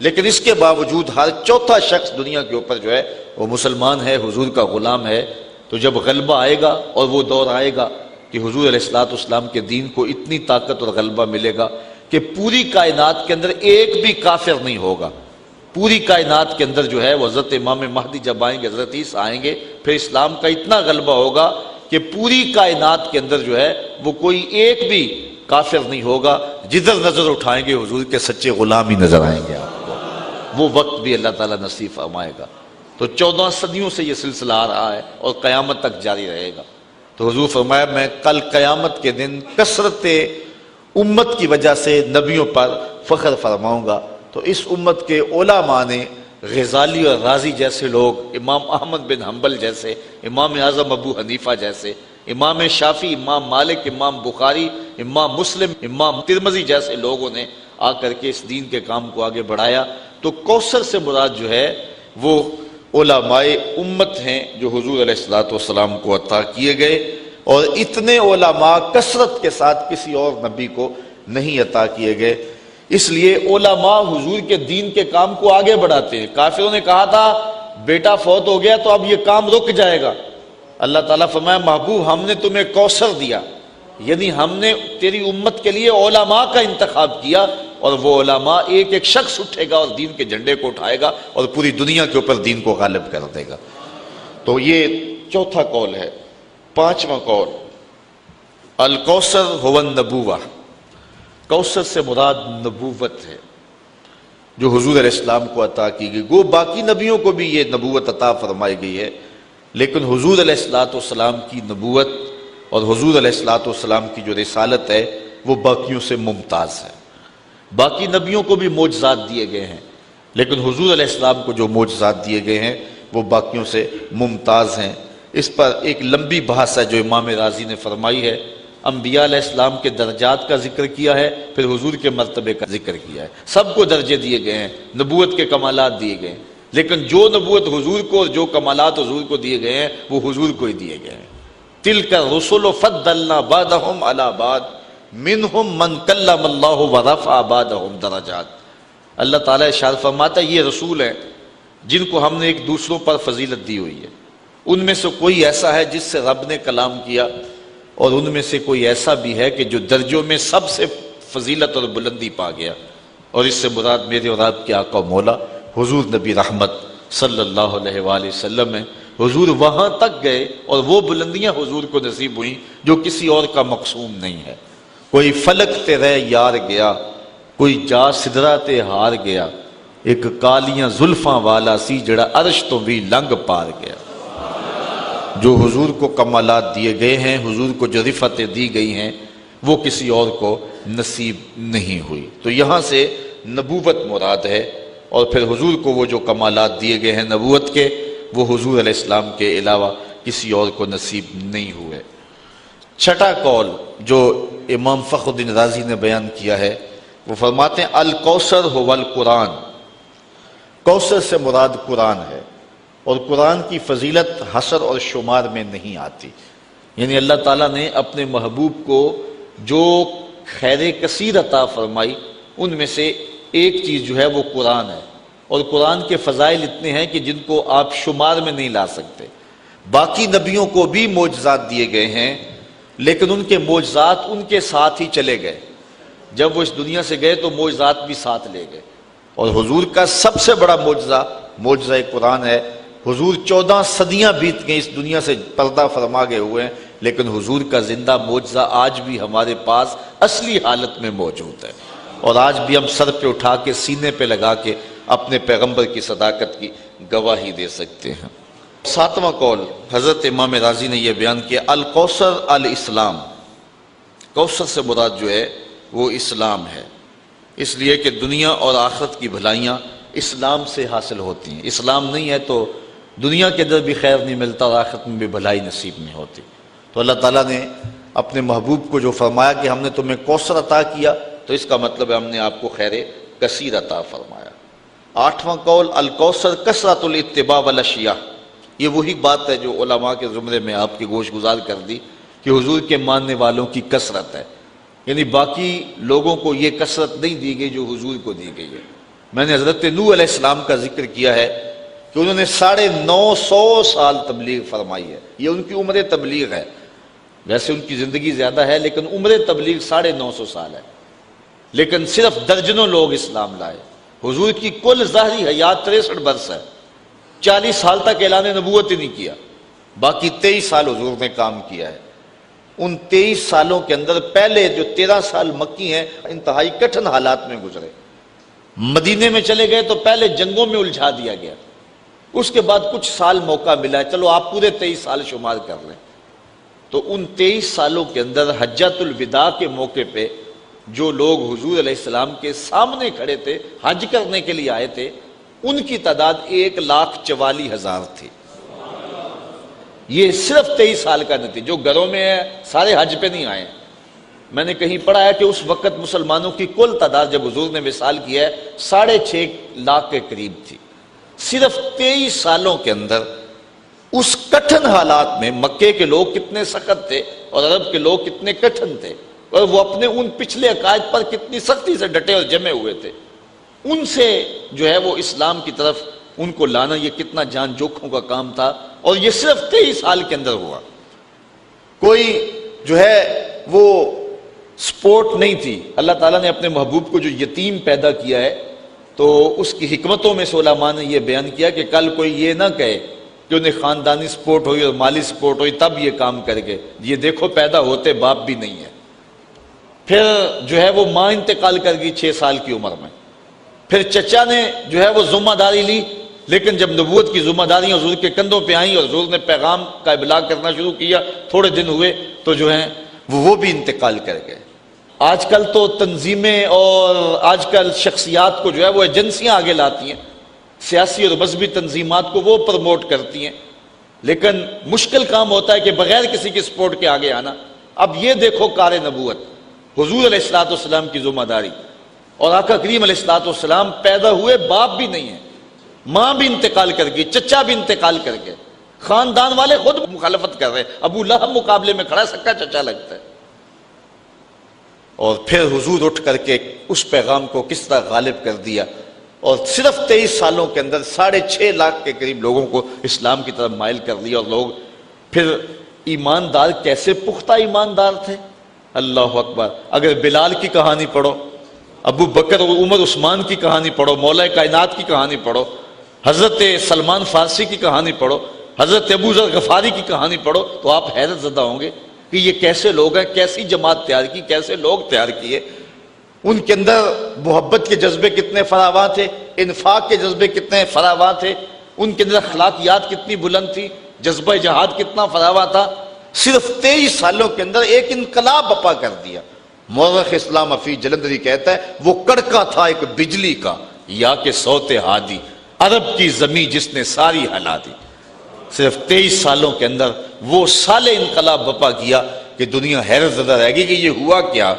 لیکن اس کے باوجود ہر چوتھا شخص دنیا کے اوپر جو ہے وہ مسلمان ہے، حضور کا غلام ہے۔ تو جب غلبہ آئے گا اور وہ دور آئے گا کہ حضور علیہ الصلوۃ والسلام کے دین کو اتنی طاقت اور غلبہ ملے گا کہ پوری کائنات کے اندر ایک بھی کافر نہیں ہوگا، پوری کائنات کے اندر جو ہے وہ حضرت امام مہدی جب آئیں گے، حضرت عیسیٰ آئیں گے، پھر اسلام کا اتنا غلبہ ہوگا کہ پوری کائنات کے اندر جو ہے وہ کوئی ایک بھی کافر نہیں ہوگا۔ جدھر نظر اٹھائیں گے حضور کے سچے غلام ہی نظر آئیں گے آپ کو، وہ وقت بھی اللہ تعالیٰ نصیب فرمائے گا۔ تو 14 صدیوں سے یہ سلسلہ آ رہا ہے اور قیامت تک جاری رہے گا۔ تو حضور فرمایا میں کل قیامت کے دن کثرت امت کی وجہ سے نبیوں پر فخر فرماؤں گا۔ تو اس امت کے علماء نے غزالی اور رازی جیسے لوگ، امام احمد بن حنبل جیسے، امام اعظم ابو حنیفہ جیسے، امام شافعی، امام مالک، امام بخاری، امام مسلم، امام ترمذی جیسے لوگوں نے آ کر کے اس دین کے کام کو آگے بڑھایا۔ تو کوثر سے مراد جو ہے وہ علماء امت ہیں جو حضور علیہ الصلوۃ والسلام کو عطا کیے گئے، اور اتنے علماء کثرت کے ساتھ کسی اور نبی کو نہیں عطا کیے گئے۔ اس لیے علماء حضور کے دین کے کام کو آگے بڑھاتے ہیں۔ کافروں نے کہا تھا بیٹا فوت ہو گیا تو اب یہ کام رک جائے گا، اللہ تعالیٰ فرمایا محبوب ہم نے تمہیں کوثر دیا، یعنی ہم نے تیری امت کے لیے علماء کا انتخاب کیا، اور وہ علماء ایک ایک شخص اٹھے گا اور دین کے جھنڈے کو اٹھائے گا اور پوری دنیا کے اوپر دین کو غالب کر دے گا۔ تو یہ چوتھا قول ہے۔ پانچواں قول الکوثر هو النبوہ، کوثر سے مراد نبوت ہے جو حضور علیہ السلام کو عطا کی گئی۔ گو باقی نبیوں کو بھی یہ نبوت عطا فرمائی گئی ہے، لیکن حضور علیہ السلام کی نبوت اور حضور علیہ السلام کی جو رسالت ہے وہ باقیوں سے ممتاز ہے۔ باقی نبیوں کو بھی معجزات دیے گئے ہیں، لیکن حضور علیہ السلام کو جو معجزات دیے گئے ہیں وہ باقیوں سے ممتاز ہیں۔ اس پر ایک لمبی بحث ہے جو امام رازی نے فرمائی ہے۔ انبیاء علیہ السلام کے درجات کا ذکر کیا ہے، پھر حضور کے مرتبے کا ذکر کیا ہے۔ سب کو درجے دیے گئے ہیں، نبوت کے کمالات دیے گئے ہیں، لیکن جو نبوت حضور کو اور جو کمالات حضور کو دیے گئے ہیں وہ حضور کو ہی دیے گئے ہیں۔ تلک الرسل فضلنا بعضهم على بعض منهم من کلم اللہ ورفع بعضهم درجات۔ اللہ تعالیٰ ارشاد فرماتا ہے یہ رسول ہیں جن کو ہم نے ایک دوسروں پر فضیلت دی ہوئی ہے، ان میں سے کوئی ایسا ہے جس سے رب نے کلام کیا، اور ان میں سے کوئی ایسا بھی ہے کہ جو درجوں میں سب سے فضیلت اور بلندی پا گیا۔ اور اس سے مراد میرے اور آپ کے آقا و مولا حضور نبی رحمت صلی اللہ علیہ وآلہ وسلم ہے۔ حضور وہاں تک گئے اور وہ بلندیاں حضور کو نصیب ہوئیں جو کسی اور کا مقسوم نہیں ہے۔ کوئی فلک تے رہ یار گیا، کوئی جا سدرا تے ہار گیا، ایک کالیاں زلفاں والا سی جڑا عرش تو بھی لنگ پار گیا۔ جو حضور کو کمالات دیے گئے ہیں، حضور کو جو رفتیں دی گئی ہیں، وہ کسی اور کو نصیب نہیں ہوئی۔ تو یہاں سے نبوت مراد ہے، اور پھر حضور کو وہ جو کمالات دیے گئے ہیں نبوت کے، وہ حضور علیہ السلام کے علاوہ کسی اور کو نصیب نہیں ہوئے۔ چھٹا قول جو امام فخر الدین رازی نے بیان کیا ہے، وہ فرماتے ہیں الکوثر هو القرآن، کوثر سے مراد قرآن ہے، اور قرآن کی فضیلت حصر اور شمار میں نہیں آتی۔ یعنی اللہ تعالیٰ نے اپنے محبوب کو جو خیر کثیر عطا فرمائی ان میں سے ایک چیز جو ہے وہ قرآن ہے، اور قرآن کے فضائل اتنے ہیں کہ جن کو آپ شمار میں نہیں لا سکتے۔ باقی نبیوں کو بھی معجزات دیے گئے ہیں، لیکن ان کے معجزات ان کے ساتھ ہی چلے گئے، جب وہ اس دنیا سے گئے تو معجزات بھی ساتھ لے گئے۔ اور حضور کا سب سے بڑا معجزہ قرآن ہے۔ حضور 14 صدیاں بیت گئیں اس دنیا سے پردہ فرما گئے ہوئے ہیں، لیکن حضور کا زندہ معجزہ آج بھی ہمارے پاس اصلی حالت میں موجود ہے، اور آج بھی ہم سر پہ اٹھا کے سینے پہ لگا کے اپنے پیغمبر کی صداقت کی گواہی دے سکتے ہیں۔ ساتواں قول حضرت امام رازی نے یہ بیان کیا الکوثر الاسلام، کوثر سے مراد جو ہے وہ اسلام ہے، اس لیے کہ دنیا اور آخرت کی بھلائیاں اسلام سے حاصل ہوتی ہیں۔ اسلام نہیں ہے تو دنیا کے اندر بھی خیر نہیں ملتا اور آخرت میں بھی بھلائی نصیب نہیں ہوتی۔ تو اللہ تعالیٰ نے اپنے محبوب کو جو فرمایا کہ ہم نے تمہیں کوثر عطا کیا، تو اس کا مطلب ہے ہم نے آپ کو خیر کثیر عطا فرمایا۔ 8واں قول الکوثر کثرت الاتباع والاشیاء، یہ وہی بات ہے جو علماء کے زمرے میں آپ کی گوش گزار کر دی کہ حضور کے ماننے والوں کی کثرت ہے، یعنی باقی لوگوں کو یہ کثرت نہیں دی گئی جو حضور کو دی گئی ہے۔ میں نے حضرت نوح علیہ السلام کا ذکر کیا ہے کہ انہوں نے 950 سال تبلیغ فرمائی ہے، یہ ان کی عمر تبلیغ ہے، ویسے ان کی زندگی زیادہ ہے لیکن عمر تبلیغ 950 سال ہے، لیکن صرف درجنوں لوگ اسلام لائے۔ حضور کی کل ظاہری حیات 63 برس ہے، 40 سال تک اعلان نبوت ہی نہیں کیا، باقی 23 سال حضور نے کام کیا ہے۔ ان 23 سالوں کے اندر پہلے جو 13 سال مکی ہیں انتہائی کٹھن حالات میں گزرے۔ مدینے میں چلے گئے تو پہلے جنگوں میں الجھا دیا گیا، اس کے بعد کچھ سال موقع ملا، چلو آپ پورے 23 سال شمار کر لیں۔ تو ان 23 سالوں کے اندر حجۃ الوداع کے موقع پہ جو لوگ حضور علیہ السلام کے سامنے کھڑے تھے، حج کرنے کے لیے آئے تھے، ان کی تعداد 1,44,000 تھی۔ یہ صرف 23 سال کا نتیجہ، جو گھروں میں ہے سارے حج پہ نہیں آئے۔ میں نے کہیں پڑھا ہے کہ اس وقت مسلمانوں کی کل تعداد جب حضور نے وصال کیا ہے 6.5 لاکھ کے قریب تھی۔ صرف 23 سالوں کے اندر اس کٹھن حالات میں مکے کے لوگ کتنے سخت تھے اور عرب کے لوگ کتنے کٹھن تھے، اور وہ اپنے ان پچھلے عقائد پر کتنی سختی سے ڈٹے اور جمے ہوئے تھے، ان سے جو ہے وہ اسلام کی طرف ان کو لانا یہ کتنا جان جوکھوں کا کام تھا، اور یہ صرف 23 سال کے اندر ہوا۔ کوئی جو ہے وہ سپورٹ نہیں تھی۔ اللہ تعالیٰ نے اپنے محبوب کو جو یتیم پیدا کیا ہے تو اس کی حکمتوں میں سے علماء نے یہ بیان کیا کہ کل کوئی یہ نہ کہے کہ انہیں خاندانی سپورٹ ہوئی اور مالی سپورٹ ہوئی تب یہ کام کر گئے، یہ دیکھو پیدا ہوتے باپ بھی نہیں ہے۔ پھر جو ہے وہ ماں انتقال کر گئی 6 سال کی عمر میں، پھر چچا نے جو ہے وہ ذمہ داری لی، لیکن جب نبوت کی ذمہ داریاں حضور کے کندھوں پہ آئیں اور حضور نے پیغام کا ابلاغ کرنا شروع کیا، تھوڑے دن ہوئے تو جو ہیں وہ بھی انتقال کر گئے۔ آج کل تو تنظیمیں اور آج کل شخصیات کو جو ہے وہ ایجنسیاں آگے لاتی ہیں، سیاسی اور مذہبی تنظیمات کو وہ پروموٹ کرتی ہیں، لیکن مشکل کام ہوتا ہے کہ بغیر کسی کی سپورٹ کے آگے آنا۔ اب یہ دیکھو کار نبوت، حضور علیہ السلام کی ذمہ داری، اور آقا کریم علیہ السلام پیدا ہوئے باپ بھی نہیں ہے، ماں بھی انتقال کر گئی، چچا بھی انتقال کر گئے، خاندان والے خود مخالفت کر رہے، ابو لہب مقابلے میں کھڑا، سکا چچا لگتا ہے۔ اور پھر حضور اٹھ کر کے اس پیغام کو کس طرح غالب کر دیا، اور صرف 23 سالوں کے اندر 6.5 لاکھ کے قریب لوگوں کو اسلام کی طرف مائل کر دیا۔ اور لوگ پھر ایماندار، کیسے پختہ ایماندار تھے، اللہ اکبر۔ اگر بلال کی کہانی پڑھو، ابو بکر اور عمر عثمان کی کہانی پڑھو، مولا کائنات کی کہانی پڑھو، حضرت سلمان فارسی کی کہانی پڑھو، حضرت ابو ذر غفاری کی کہانی پڑھو، تو آپ حیرت زدہ ہوں گے کہ یہ کیسے لوگ ہیں، کیسی جماعت تیار کی، کیسے لوگ تیار کیے۔ ان کے اندر محبت کے جذبے کتنے فراواں تھے، انفاق کے جذبے کتنے فراواں تھے، ان کے اندر اخلاقیات کتنی بلند تھی، جذبہ جہاد کتنا فراواں تھا۔ صرف 23 سالوں کے اندر ایک انقلاب بپا کر دیا۔ مورخ اسلام حفیظ جلندری کہتا ہے وہ کڑکا تھا ایک بجلی کا، یا کہ صوت ہادی، عرب کی زمین جس نے ساری ہلا دی۔ صرف 23 سالوں کے اندر وہ سال انقلاب بپا کیا کہ دنیا حیرت زدہ رہ گئی کہ یہ ہوا کیا۔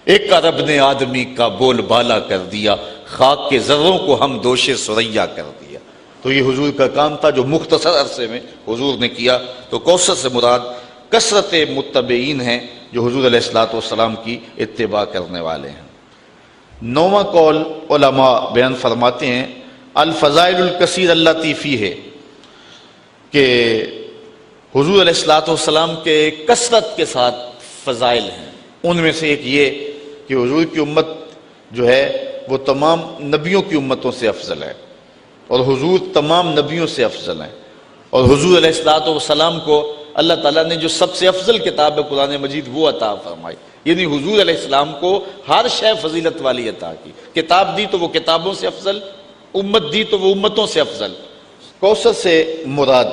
ایک عرب نے آدمی کا بول بالا کر دیا، خاک کے ذروں کو ہم دوش سریا کر دیا۔ تو یہ حضور کا کام تھا جو مختصر عرصے میں حضور نے کیا۔ تو کوثر سے مراد کثرت متبعین ہیں جو حضور علیہ السلام کی اتباع کرنے والے ہیں۔ 9واں قول علماء بیان فرماتے ہیں الفضائل الکثیر اللاتی فیہ، کہ حضور علیہ السلام کے کثرت کے ساتھ فضائل ہیں۔ ان میں سے ایک یہ کہ حضور کی امت جو ہے وہ تمام نبیوں کی امتوں سے افضل ہے، اور حضور تمام نبیوں سے افضل ہیں، اور حضور علیہ السلام کو اللہ تعالیٰ نے جو سب سے افضل کتاب ہے قرآن مجید وہ عطا فرمائی، یعنی حضور علیہ السلام کو ہر شے فضیلت والی عطا کی۔ کتاب دی تو وہ کتابوں سے افضل، امت دی تو وہ امتوں سے افضل۔ کوثر سے مراد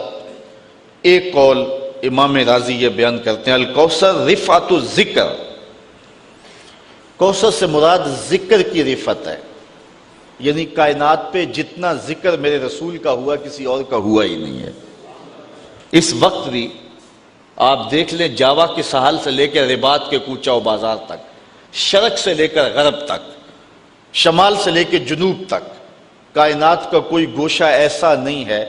ایک قول امام راضی یہ بیان کرتے ہیں الکوثر رفعت الذکر، کوثر سے مراد ذکر کی رفعت ہے، یعنی کائنات پہ جتنا ذکر میرے رسول کا ہوا کسی اور کا ہوا ہی نہیں ہے۔ اس وقت بھی آپ دیکھ لیں جاوا کے ساحل سے لے کر رباط کے کوچہ و بازار تک، شرق سے لے کر غرب تک، شمال سے لے کے جنوب تک، کائنات کا کوئی گوشہ ایسا نہیں ہے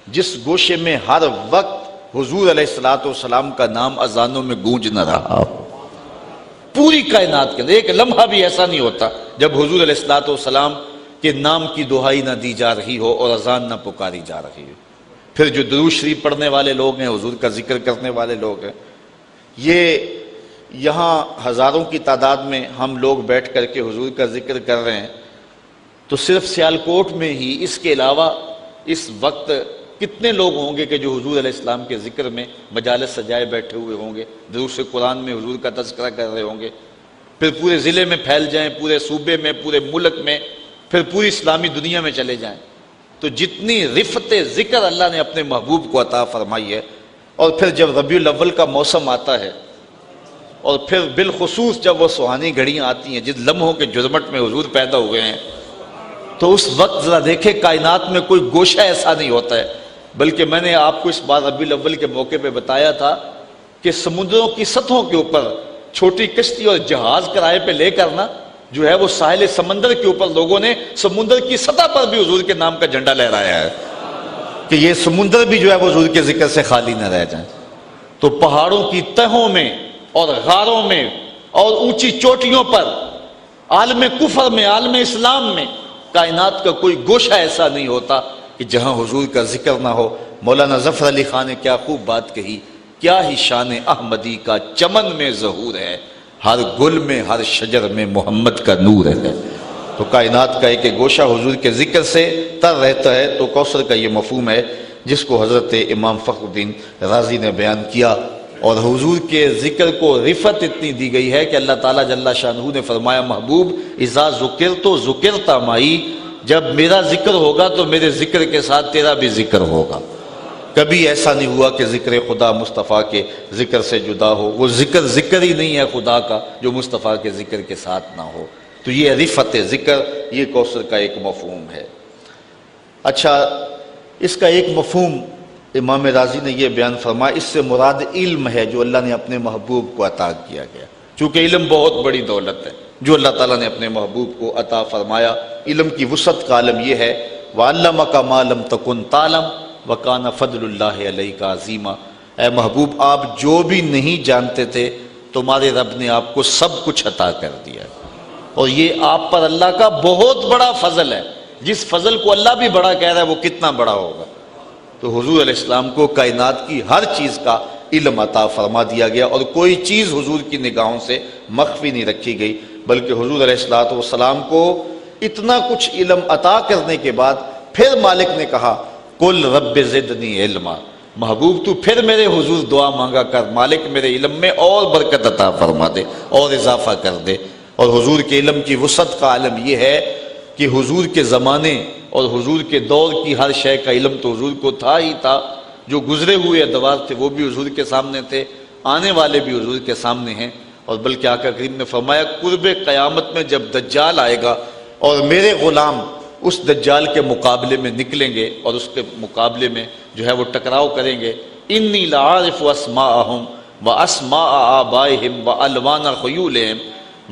جس گوشے میں ہر وقت حضور علیہ الصلوۃ والسلام کا نام اذانوں میں گونج نہ رہا ہو۔ پوری کائنات کے اندر ایک لمحہ بھی ایسا نہیں ہوتا جب حضور علیہ الصلوۃ والسلام کے نام کی دہائی نہ دی جا رہی ہو اور اذان نہ پکاری جا رہی ہو۔ پھر جو درود شریف پڑھنے والے لوگ ہیں، حضور کا ذکر کرنے والے لوگ ہیں، یہ یہاں ہزاروں کی تعداد میں ہم لوگ بیٹھ کر کے حضور کا ذکر کر رہے ہیں، تو صرف سیالکوٹ میں ہی اس کے علاوہ اس وقت کتنے لوگ ہوں گے کہ جو حضور علیہ السلام کے ذکر میں مجالس سجائے بیٹھے ہوئے ہوں گے، دروس قرآن میں حضور کا تذکرہ کر رہے ہوں گے۔ پھر پورے ضلع میں پھیل جائیں، پورے صوبے میں، پورے ملک میں، پھر پوری اسلامی دنیا میں چلے جائیں، تو جتنی رفت ذکر اللہ نے اپنے محبوب کو عطا فرمائی ہے۔ اور پھر جب ربیع الاول کا موسم آتا ہے، اور پھر بالخصوص جب وہ سہانی گھڑیاں آتی ہیں، جس لمحوں کے جرمٹ میں حضور پیدا ہوئے ہیں، تو اس وقت ذرا دیکھیں کائنات میں کوئی گوشہ ایسا نہیں ہوتا ہے۔ بلکہ میں نے آپ کو اس بار ربیع الاول کے موقع پہ بتایا تھا کہ سمندروں کی سطحوں کے اوپر چھوٹی کشتی اور جہاز کرائے پہ لے کر نا جو ہے وہ ساحل سمندر کے اوپر لوگوں نے سمندر کی سطح پر بھی حضور کے نام کا جھنڈا لہرایا ہے کہ یہ سمندر بھی جو ہے وہ حضور کے ذکر سے خالی نہ رہ جائیں۔ تو پہاڑوں کی تہوں میں اور غاروں میں اور اونچی چوٹیوں پر، عالم کفر میں، عالم اسلام میں، کائنات کا کوئی گوشہ ایسا نہیں ہوتا کہ جہاں حضور کا ذکر نہ ہو۔ مولانا ظفر علی خان نے کیا خوب بات کہی، کیا ہی شان احمدی کا چمن میں ظہور ہے، ہر گل میں ہر شجر میں محمد کا نور ہے۔ تو کائنات کا ایک گوشہ حضور کے ذکر سے تر رہتا ہے۔ تو کوثر کا یہ مفہوم ہے جس کو حضرت امام فخر الدین رازی نے بیان کیا، اور حضور کے ذکر کو رفت اتنی دی گئی ہے کہ اللہ تعالیٰ جل شانہ نے فرمایا، محبوب اذا ذکرت ذکرت معی، جب میرا ذکر ہوگا تو میرے ذکر کے ساتھ تیرا بھی ذکر ہوگا۔ کبھی ایسا نہیں ہوا کہ ذکر خدا مصطفیٰ کے ذکر سے جدا ہو۔ وہ ذکر ذکر ہی نہیں ہے خدا کا جو مصطفیٰ کے ذکر کے ساتھ نہ ہو۔ تو یہ رفت ذکر، یہ کوثر کا ایک مفہوم ہے۔ اچھا، اس کا ایک مفہوم امام رازی نے یہ بیان فرمایا، اس سے مراد علم ہے جو اللہ نے اپنے محبوب کو عطا کیا گیا، چونکہ علم بہت بڑی دولت ہے جو اللہ تعالیٰ نے اپنے محبوب کو عطا فرمایا۔ علم کی وسعت کا عالم یہ ہے، وَعَلَّمَكَ مَا لَمْ تَكُنْ تَعْلَمْ وَكَانَ فَضْلُ اللَّهِ عَلَيْكَ عَظِيمًا۔ اے محبوب، آپ جو بھی نہیں جانتے تھے تمہارے رب نے آپ کو سب کچھ عطا کر دیا ہے، اور یہ آپ پر اللہ کا بہت بڑا فضل ہے۔ جس فضل کو اللہ بھی بڑا کہہ رہا ہے وہ کتنا بڑا ہوگا۔ تو حضور علیہ السلام کو کائنات کی ہر چیز کا علم عطا فرما دیا گیا، اور کوئی چیز حضور کی نگاہوں سے مخفی نہیں رکھی گئی، بلکہ حضور علیہ السلام کو اتنا کچھ علم عطا کرنے کے بعد پھر مالک نے کہا، قُلْ رَبِّ زِدْنِي عِلْمًا، محبوب تو پھر میرے حضور دعا مانگا کر، مالک میرے علم میں اور برکت عطا فرما دے اور اضافہ کر دے۔ اور حضور کے علم کی وسعت کا عالم یہ ہے کہ حضور کے زمانے اور حضور کے دور کی ہر شے کا علم تو حضور کو تھا ہی تھا۔ جو گزرے ہوئے ادوار تھے وہ بھی حضور کے سامنے تھے، آنے والے بھی حضور کے سامنے ہیں۔ اور بلکہ آقا کریم نے فرمایا، قرب قیامت میں جب دجال آئے گا اور میرے غلام اس دجال کے مقابلے میں نکلیں گے اور اس کے مقابلے میں جو ہے وہ ٹکراؤ کریں گے، انی لعارف اسماءہم واسماء آبائہم والوان خیولہم،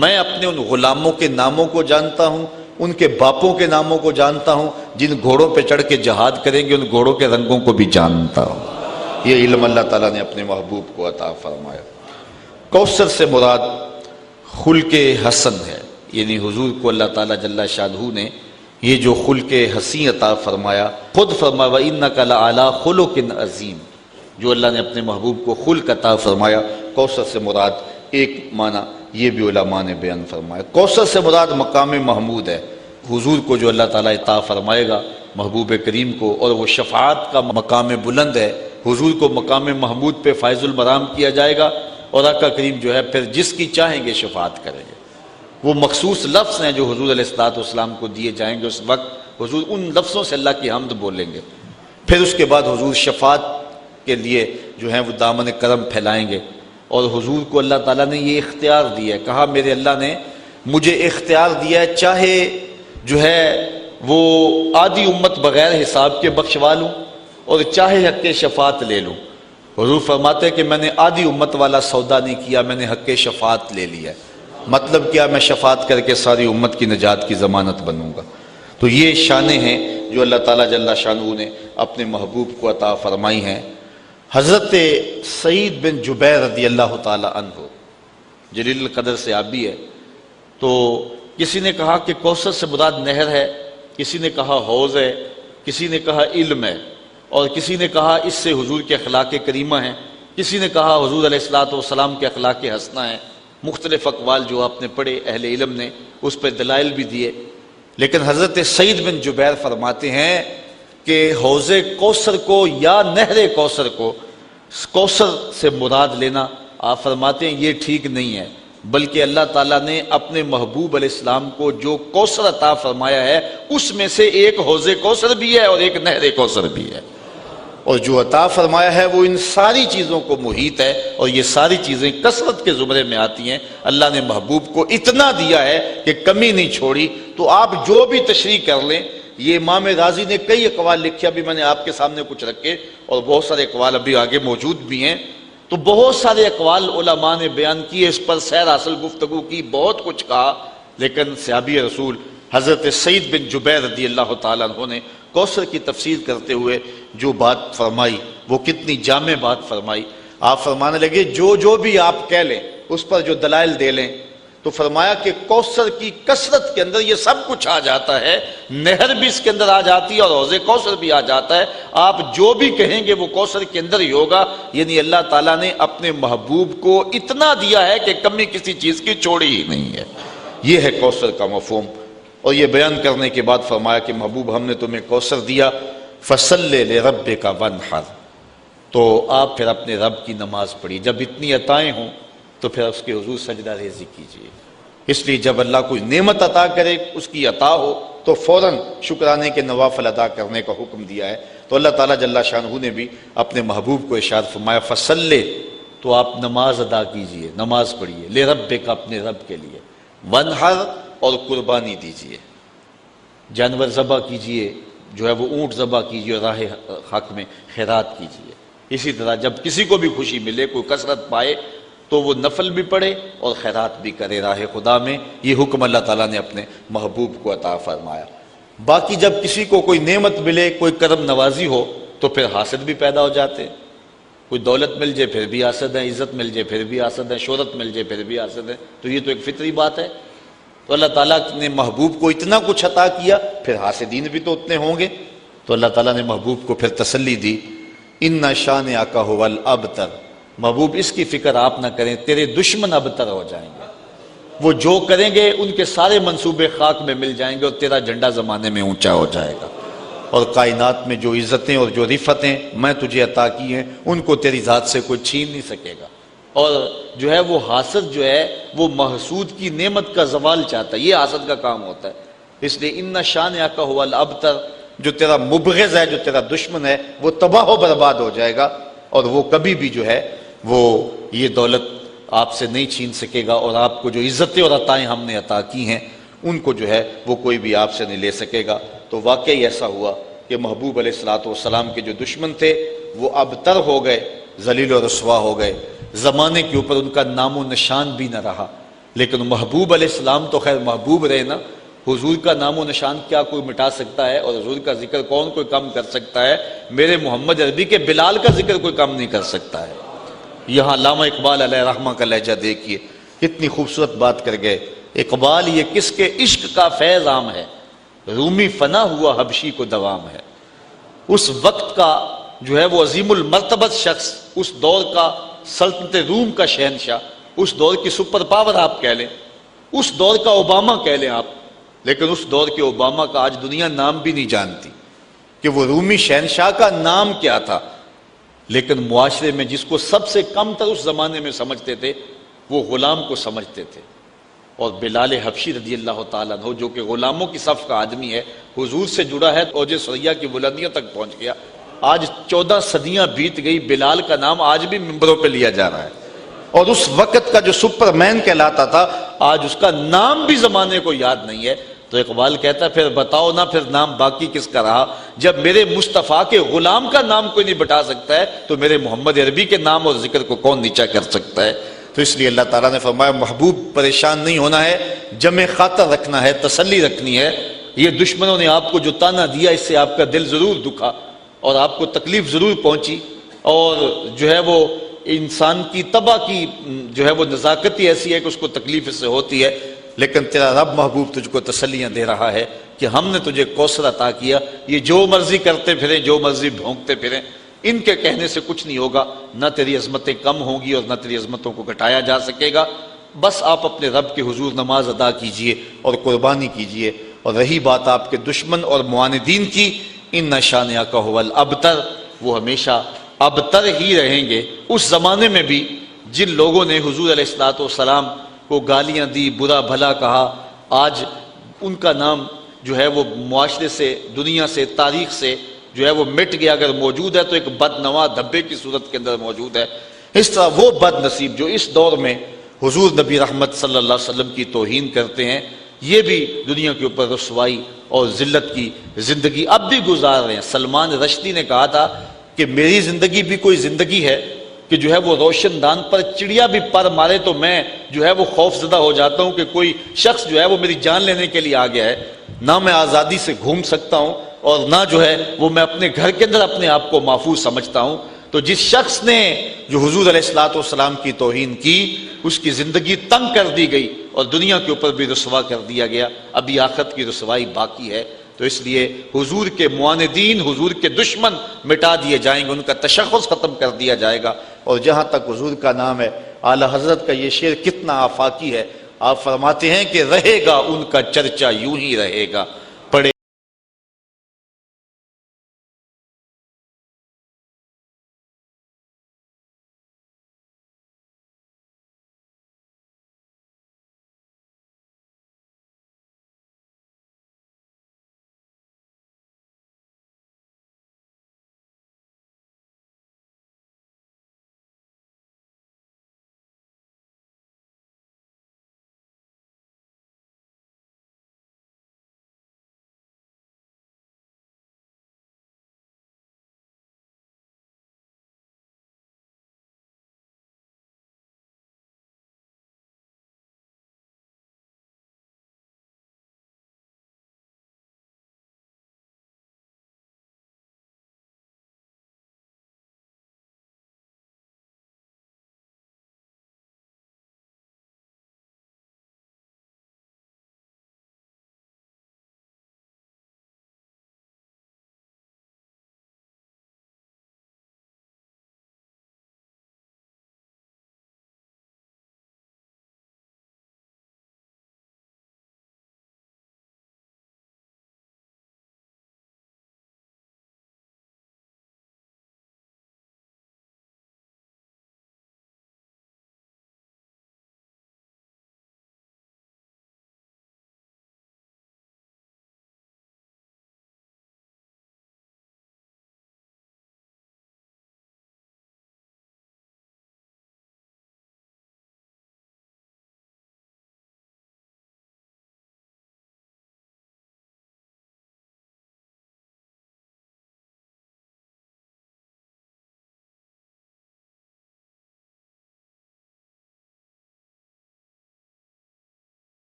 میں اپنے ان غلاموں کے ناموں کو جانتا ہوں، ان کے باپوں کے ناموں کو جانتا ہوں، جن گھوڑوں پہ چڑھ کے جہاد کریں گے ان گھوڑوں کے رنگوں کو بھی جانتا ہوں۔ یہ علم اللہ تعالیٰ نے اپنے محبوب کو عطا فرمایا۔ کوثر سے مراد خلق حسن ہے، یعنی حضور کو اللہ تعالیٰ جل شانہ نے یہ جو خلق حسین عطا فرمایا، خود فرمایا وَإِنَّكَ لَعَلَىٰ خُلُقٍ عَظِيمٍ، جو اللہ نے اپنے محبوب کو خلق عطا فرمایا۔ کوثر سے مراد ایک معنی یہ بھی علماء نے بیان فرمایا۔ کوثر سے مراد مقام محمود ہے، حضور کو جو اللہ تعالیٰ عطا فرمائے گا محبوب کریم کو، اور وہ شفاعت کا مقام بلند ہے۔ حضور کو مقام محمود پہ فائز المرام کیا جائے گا، اور آقا کریم جو ہے پھر جس کی چاہیں گے شفاعت کریں گے۔ وہ مخصوص لفظ ہیں جو حضور علیہ السلام کو دیے جائیں گے، اس وقت حضور ان لفظوں سے اللہ کی حمد بولیں گے۔ پھر اس کے بعد حضور شفاعت کے لیے جو ہیں وہ دامن کرم پھیلائیں گے، اور حضور کو اللہ تعالیٰ نے یہ اختیار دیا ہے، کہا میرے اللہ نے مجھے اختیار دیا ہے، چاہے جو ہے وہ آدھی امت بغیر حساب کے بخشوا لوں اور چاہے حق شفاعت لے لوں۔ حضور فرماتے ہیں کہ میں نے آدھی امت والا سودا نہیں کیا، میں نے حق شفاعت لے لیا ہے۔ مطلب کیا؟ میں شفاعت کر کے ساری امت کی نجات کی ضمانت بنوں گا۔ تو یہ شانیں ہیں جو اللہ تعالیٰ جل شانہ نے اپنے محبوب کو عطا فرمائی ہیں۔ حضرت سعید بن جبیر رضی اللہ تعالیٰ عنہ جلیل القدر سے صحابی ہے، تو کسی نے کہا کہ کوثر سے مراد نہر ہے، کسی نے کہا حوض ہے، کسی نے کہا علم ہے، اور کسی نے کہا اس سے حضور کے اخلاق کریمہ ہیں، کسی نے کہا حضور علیہ الصلوۃ والسلام کے اخلاق حسنہ ہیں۔ مختلف اقوال جو آپ نے پڑھے اہل علم نے اس پہ دلائل بھی دیے، لیکن حضرت سعید بن جبیر فرماتے ہیں کہ حوض کوثر کو یا نہر کوثر کو کوثر سے مراد لینا، آپ فرماتے ہیں یہ ٹھیک نہیں ہے، بلکہ اللہ تعالیٰ نے اپنے محبوب علیہ السلام کو جو کوثر عطا فرمایا ہے اس میں سے ایک حوض کوثر بھی ہے اور ایک نہر کوثر بھی ہے، اور جو عطا فرمایا ہے وہ ان ساری چیزوں کو محیط ہے، اور یہ ساری چیزیں کثرت کے زمرے میں آتی ہیں۔ اللہ نے محبوب کو اتنا دیا ہے کہ کمی نہیں چھوڑی، تو آپ جو بھی تشریح کر لیں۔ یہ امام رازی نے کئی اقوال لکھے، ابھی میں نے آپ کے سامنے کچھ رکھے، اور بہت سارے اقوال ابھی آگے موجود بھی ہیں، تو بہت سارے اقوال علماء نے بیان کیے، اس پر سیر حاصل گفتگو کی، بہت کچھ کہا، لیکن صحابی رسول حضرت سعید بن جبیر رضی اللہ تعالیٰ عنہ نے کوثر کی تفسیر کرتے ہوئے جو بات فرمائی وہ کتنی جامع بات فرمائی۔ آپ فرمانے لگے جو بھی آپ کہہ لیں اس پر جو دلائل دے لیں، تو فرمایا کہ کوثر کی کثرت کے اندر یہ سب کچھ آ جاتا ہے، نہر بھی اس کے اندر آ جاتی ہے اور حوض کوثر بھی آ جاتا ہے، آپ جو بھی کہیں گے وہ کوثر کے اندر ہی ہوگا۔ یعنی اللہ تعالیٰ نے اپنے محبوب کو اتنا دیا ہے کہ کمی کسی چیز کی چھوڑی ہی نہیں ہے۔ یہ ہے کوثر کا مفہوم، اور یہ بیان کرنے کے بعد فرمایا کہ محبوب ہم نے تمہیں کوثر دیا، فَصَلِّ لِرَبِّكَ وَانْحَرْ، تو آپ پھر اپنے رب کی نماز پڑھی۔ جب اتنی عطائیں ہوں تو پھر اس کے حضور سجدہ ریزی کیجیے۔ اس لیے جب اللہ کوئی نعمت عطا کرے، اس کی عطا ہو، تو فوراً شکرانے کے نوافل ادا کرنے کا حکم دیا ہے۔ تو اللہ تعالیٰ جل شانہ نے بھی اپنے محبوب کو ارشاد فرمایا فَصَلِّ، تو آپ نماز ادا کیجیے، نماز پڑھیے، لِرَبِّكَ، اپنے رب کے لیے، وَانْحَرْ، اور قربانی دیجیے، جانور ذبح کیجیے، جو ہے وہ اونٹ ذبح کیجیے، اور راہ حق میں خیرات کیجیے۔ اسی طرح جب کسی کو بھی خوشی ملے، کوئی کثرت پائے، تو وہ نفل بھی پڑھے اور خیرات بھی کرے راہ خدا میں۔ یہ حکم اللہ تعالیٰ نے اپنے محبوب کو عطا فرمایا۔ باقی جب کسی کو کوئی نعمت ملے، کوئی کرم نوازی ہو، تو پھر حاسد بھی پیدا ہو جاتے ہیں۔ کوئی دولت مل جائے پھر بھی حاسد ہے، عزت مل جائے پھر بھی حاسد ہے، شہرت مل جائے پھر بھی حاسد ہے، تو یہ تو ایک فطری بات ہے۔ تو اللہ تعالیٰ نے محبوب کو اتنا کچھ عطا کیا، پھر حاسدین بھی تو اتنے ہوں گے۔ تو اللہ تعالیٰ نے محبوب کو پھر تسلی دی، اِنَّ شَانِئَکَ هُوَ الْأَبْتَرُ، محبوب اس کی فکر آپ نہ کریں، تیرے دشمن ابتر ہو جائیں گے، وہ جو کریں گے ان کے سارے منصوبے خاک میں مل جائیں گے، اور تیرا جھنڈا زمانے میں اونچا ہو جائے گا، اور کائنات میں جو عزتیں اور جو رفتیں میں تجھے عطا کی ہیں ان کو تیری ذات سے کوئی چھین نہیں سکے گا۔ اور جو ہے وہ حاسد جو ہے وہ محسود کی نعمت کا زوال چاہتا ہے، یہ حاسد کا کام ہوتا ہے۔ اس لیے اِنَّ شَانِئَکَ هُوَ الْأَبْتَرُ، جو تیرا مبغض ہے، جو تیرا دشمن ہے، وہ تباہ و برباد ہو جائے گا، اور وہ کبھی بھی جو ہے وہ یہ دولت آپ سے نہیں چھین سکے گا، اور آپ کو جو عزتیں اور عطائیں ہم نے عطا کی ہیں ان کو جو ہے وہ کوئی بھی آپ سے نہیں لے سکے گا۔ تو واقعی ایسا ہوا کہ محبوب علیہ الصلوۃ والسلام کے جو دشمن تھے وہ ابتر ہو گئے، ذلیل و رسوا ہو گئے، زمانے کے اوپر ان کا نام و نشان بھی نہ رہا۔ لیکن محبوب علیہ السلام تو خیر محبوب رہے نا، حضور کا نام و نشان کیا کوئی مٹا سکتا ہے، اور حضور کا ذکر کون کوئی کم کر سکتا ہے؟ میرے محمد عربی کے بلال کا ذکر کوئی کم نہیں کر سکتا ہے۔ یہاں علامہ اقبال علیہ رحمہ کا لہجہ دیکھیے، کتنی خوبصورت بات کر گئے۔ اقبال، یہ کس کے عشق کا فیض عام ہے، رومی فنا ہوا حبشی کو دوام ہے۔ اس وقت کا جو ہے وہ عظیم المرتبت شخص، اس دور کا سلطنت روم کا شہنشاہ، اس دور کی سپر پاور آپ کہہ لیں، اس دور کا اوباما کہہ لیں آپ، لیکن اس دور کے اوباما کا آج دنیا نام بھی نہیں جانتی کہ وہ رومی شہنشاہ کا نام کیا تھا۔ لیکن معاشرے میں جس کو سب سے کم تر اس زمانے میں سمجھتے تھے وہ غلام کو سمجھتے تھے، اور بلال حبشی رضی اللہ تعالیٰ عنہ جو کہ غلاموں کی صف کا آدمی ہے، حضور سے جڑا ہے، اوج ثریا کی بلندیوں تک پہنچ گیا۔ آج 14 صدیاں بیت گئی، بلال کا نام آج بھی ممبروں پہ لیا جا رہا ہے، اور اس وقت کا جو سپر مین کہلاتا تھا آج اس کا نام بھی زمانے کو یاد نہیں ہے۔ تو اقبال کہتا ہے پھر بتاؤ نا، پھر نام باقی کس کا رہا؟ جب میرے مصطفیٰ کے غلام کا نام کوئی نہیں بتا سکتا ہے تو میرے محمد عربی کے نام اور ذکر کو کون نیچا کر سکتا ہے؟ تو اس لیے اللہ تعالیٰ نے فرمایا محبوب پریشان نہیں ہونا ہے، جمع خاطر رکھنا ہے، تسلی رکھنی ہے، یہ دشمنوں نے آپ کو جو تانا دیا اس سے آپ کا دل ضرور دکھا اور آپ کو تکلیف ضرور پہنچی، اور جو ہے وہ انسان کی طبع کی جو ہے وہ نزاکت ہی ایسی ہے کہ اس کو تکلیف اس سے ہوتی ہے، لیکن تیرا رب محبوب تجھ کو تسلیاں دے رہا ہے کہ ہم نے تجھے کوثر عطا کیا، یہ جو مرضی کرتے پھریں، جو مرضی بھونکتے پھریں، ان کے کہنے سے کچھ نہیں ہوگا، نہ تیری عظمتیں کم ہوں گی اور نہ تیری عظمتوں کو گھٹایا جا سکے گا۔ بس آپ اپنے رب کے حضور نماز ادا کیجئے اور قربانی کیجئے۔ اور رہی بات آپ کے دشمن اور معاندین کی، ان شانئک ھو الابتر، وہ ہمیشہ ابتر ہی رہیں گے۔ اس زمانے میں بھی جن لوگوں نے حضور علیہ الصلوۃ والسلام کو گالیاں دی، برا بھلا کہا، آج ان کا نام جو ہے وہ معاشرے سے، دنیا سے، تاریخ سے جو ہے وہ مٹ گیا، اگر موجود ہے تو ایک بدنواں دھبے کی صورت کے اندر موجود ہے۔ اس طرح وہ بد نصیب جو اس دور میں حضور نبی رحمت صلی اللہ علیہ وسلم کی توہین کرتے ہیں، یہ بھی دنیا کے اوپر رسوائی اور ذلت کی زندگی اب بھی گزار رہے ہیں۔ سلمان رشدی نے کہا تھا کہ میری زندگی بھی کوئی زندگی ہے کہ جو ہے وہ روشن دان پر چڑیا بھی پر مارے تو میں جو ہے وہ خوف زدہ ہو جاتا ہوں کہ کوئی شخص جو ہے وہ میری جان لینے کے لیے آ گیا ہے، نہ میں آزادی سے گھوم سکتا ہوں اور نہ جو ہے وہ میں اپنے گھر کے اندر اپنے آپ کو محفوظ سمجھتا ہوں۔ تو جس شخص نے جو حضور علیہ الصلوۃ والسلام کی توہین کی، اس کی زندگی تنگ کر دی گئی اور دنیا کے اوپر بھی رسوا کر دیا گیا، ابھی آخرت کی رسوائی باقی ہے۔ تو اس لیے حضور کے معاندین، حضور کے دشمن مٹا دیے جائیں گے، ان کا تشخص ختم کر دیا جائے گا۔ اور جہاں تک حضور کا نام ہے، اعلیٰ حضرت کا یہ شعر کتنا آفاقی ہے۔ آپ فرماتے ہیں کہ رہے گا ان کا چرچا یوں ہی رہے گا،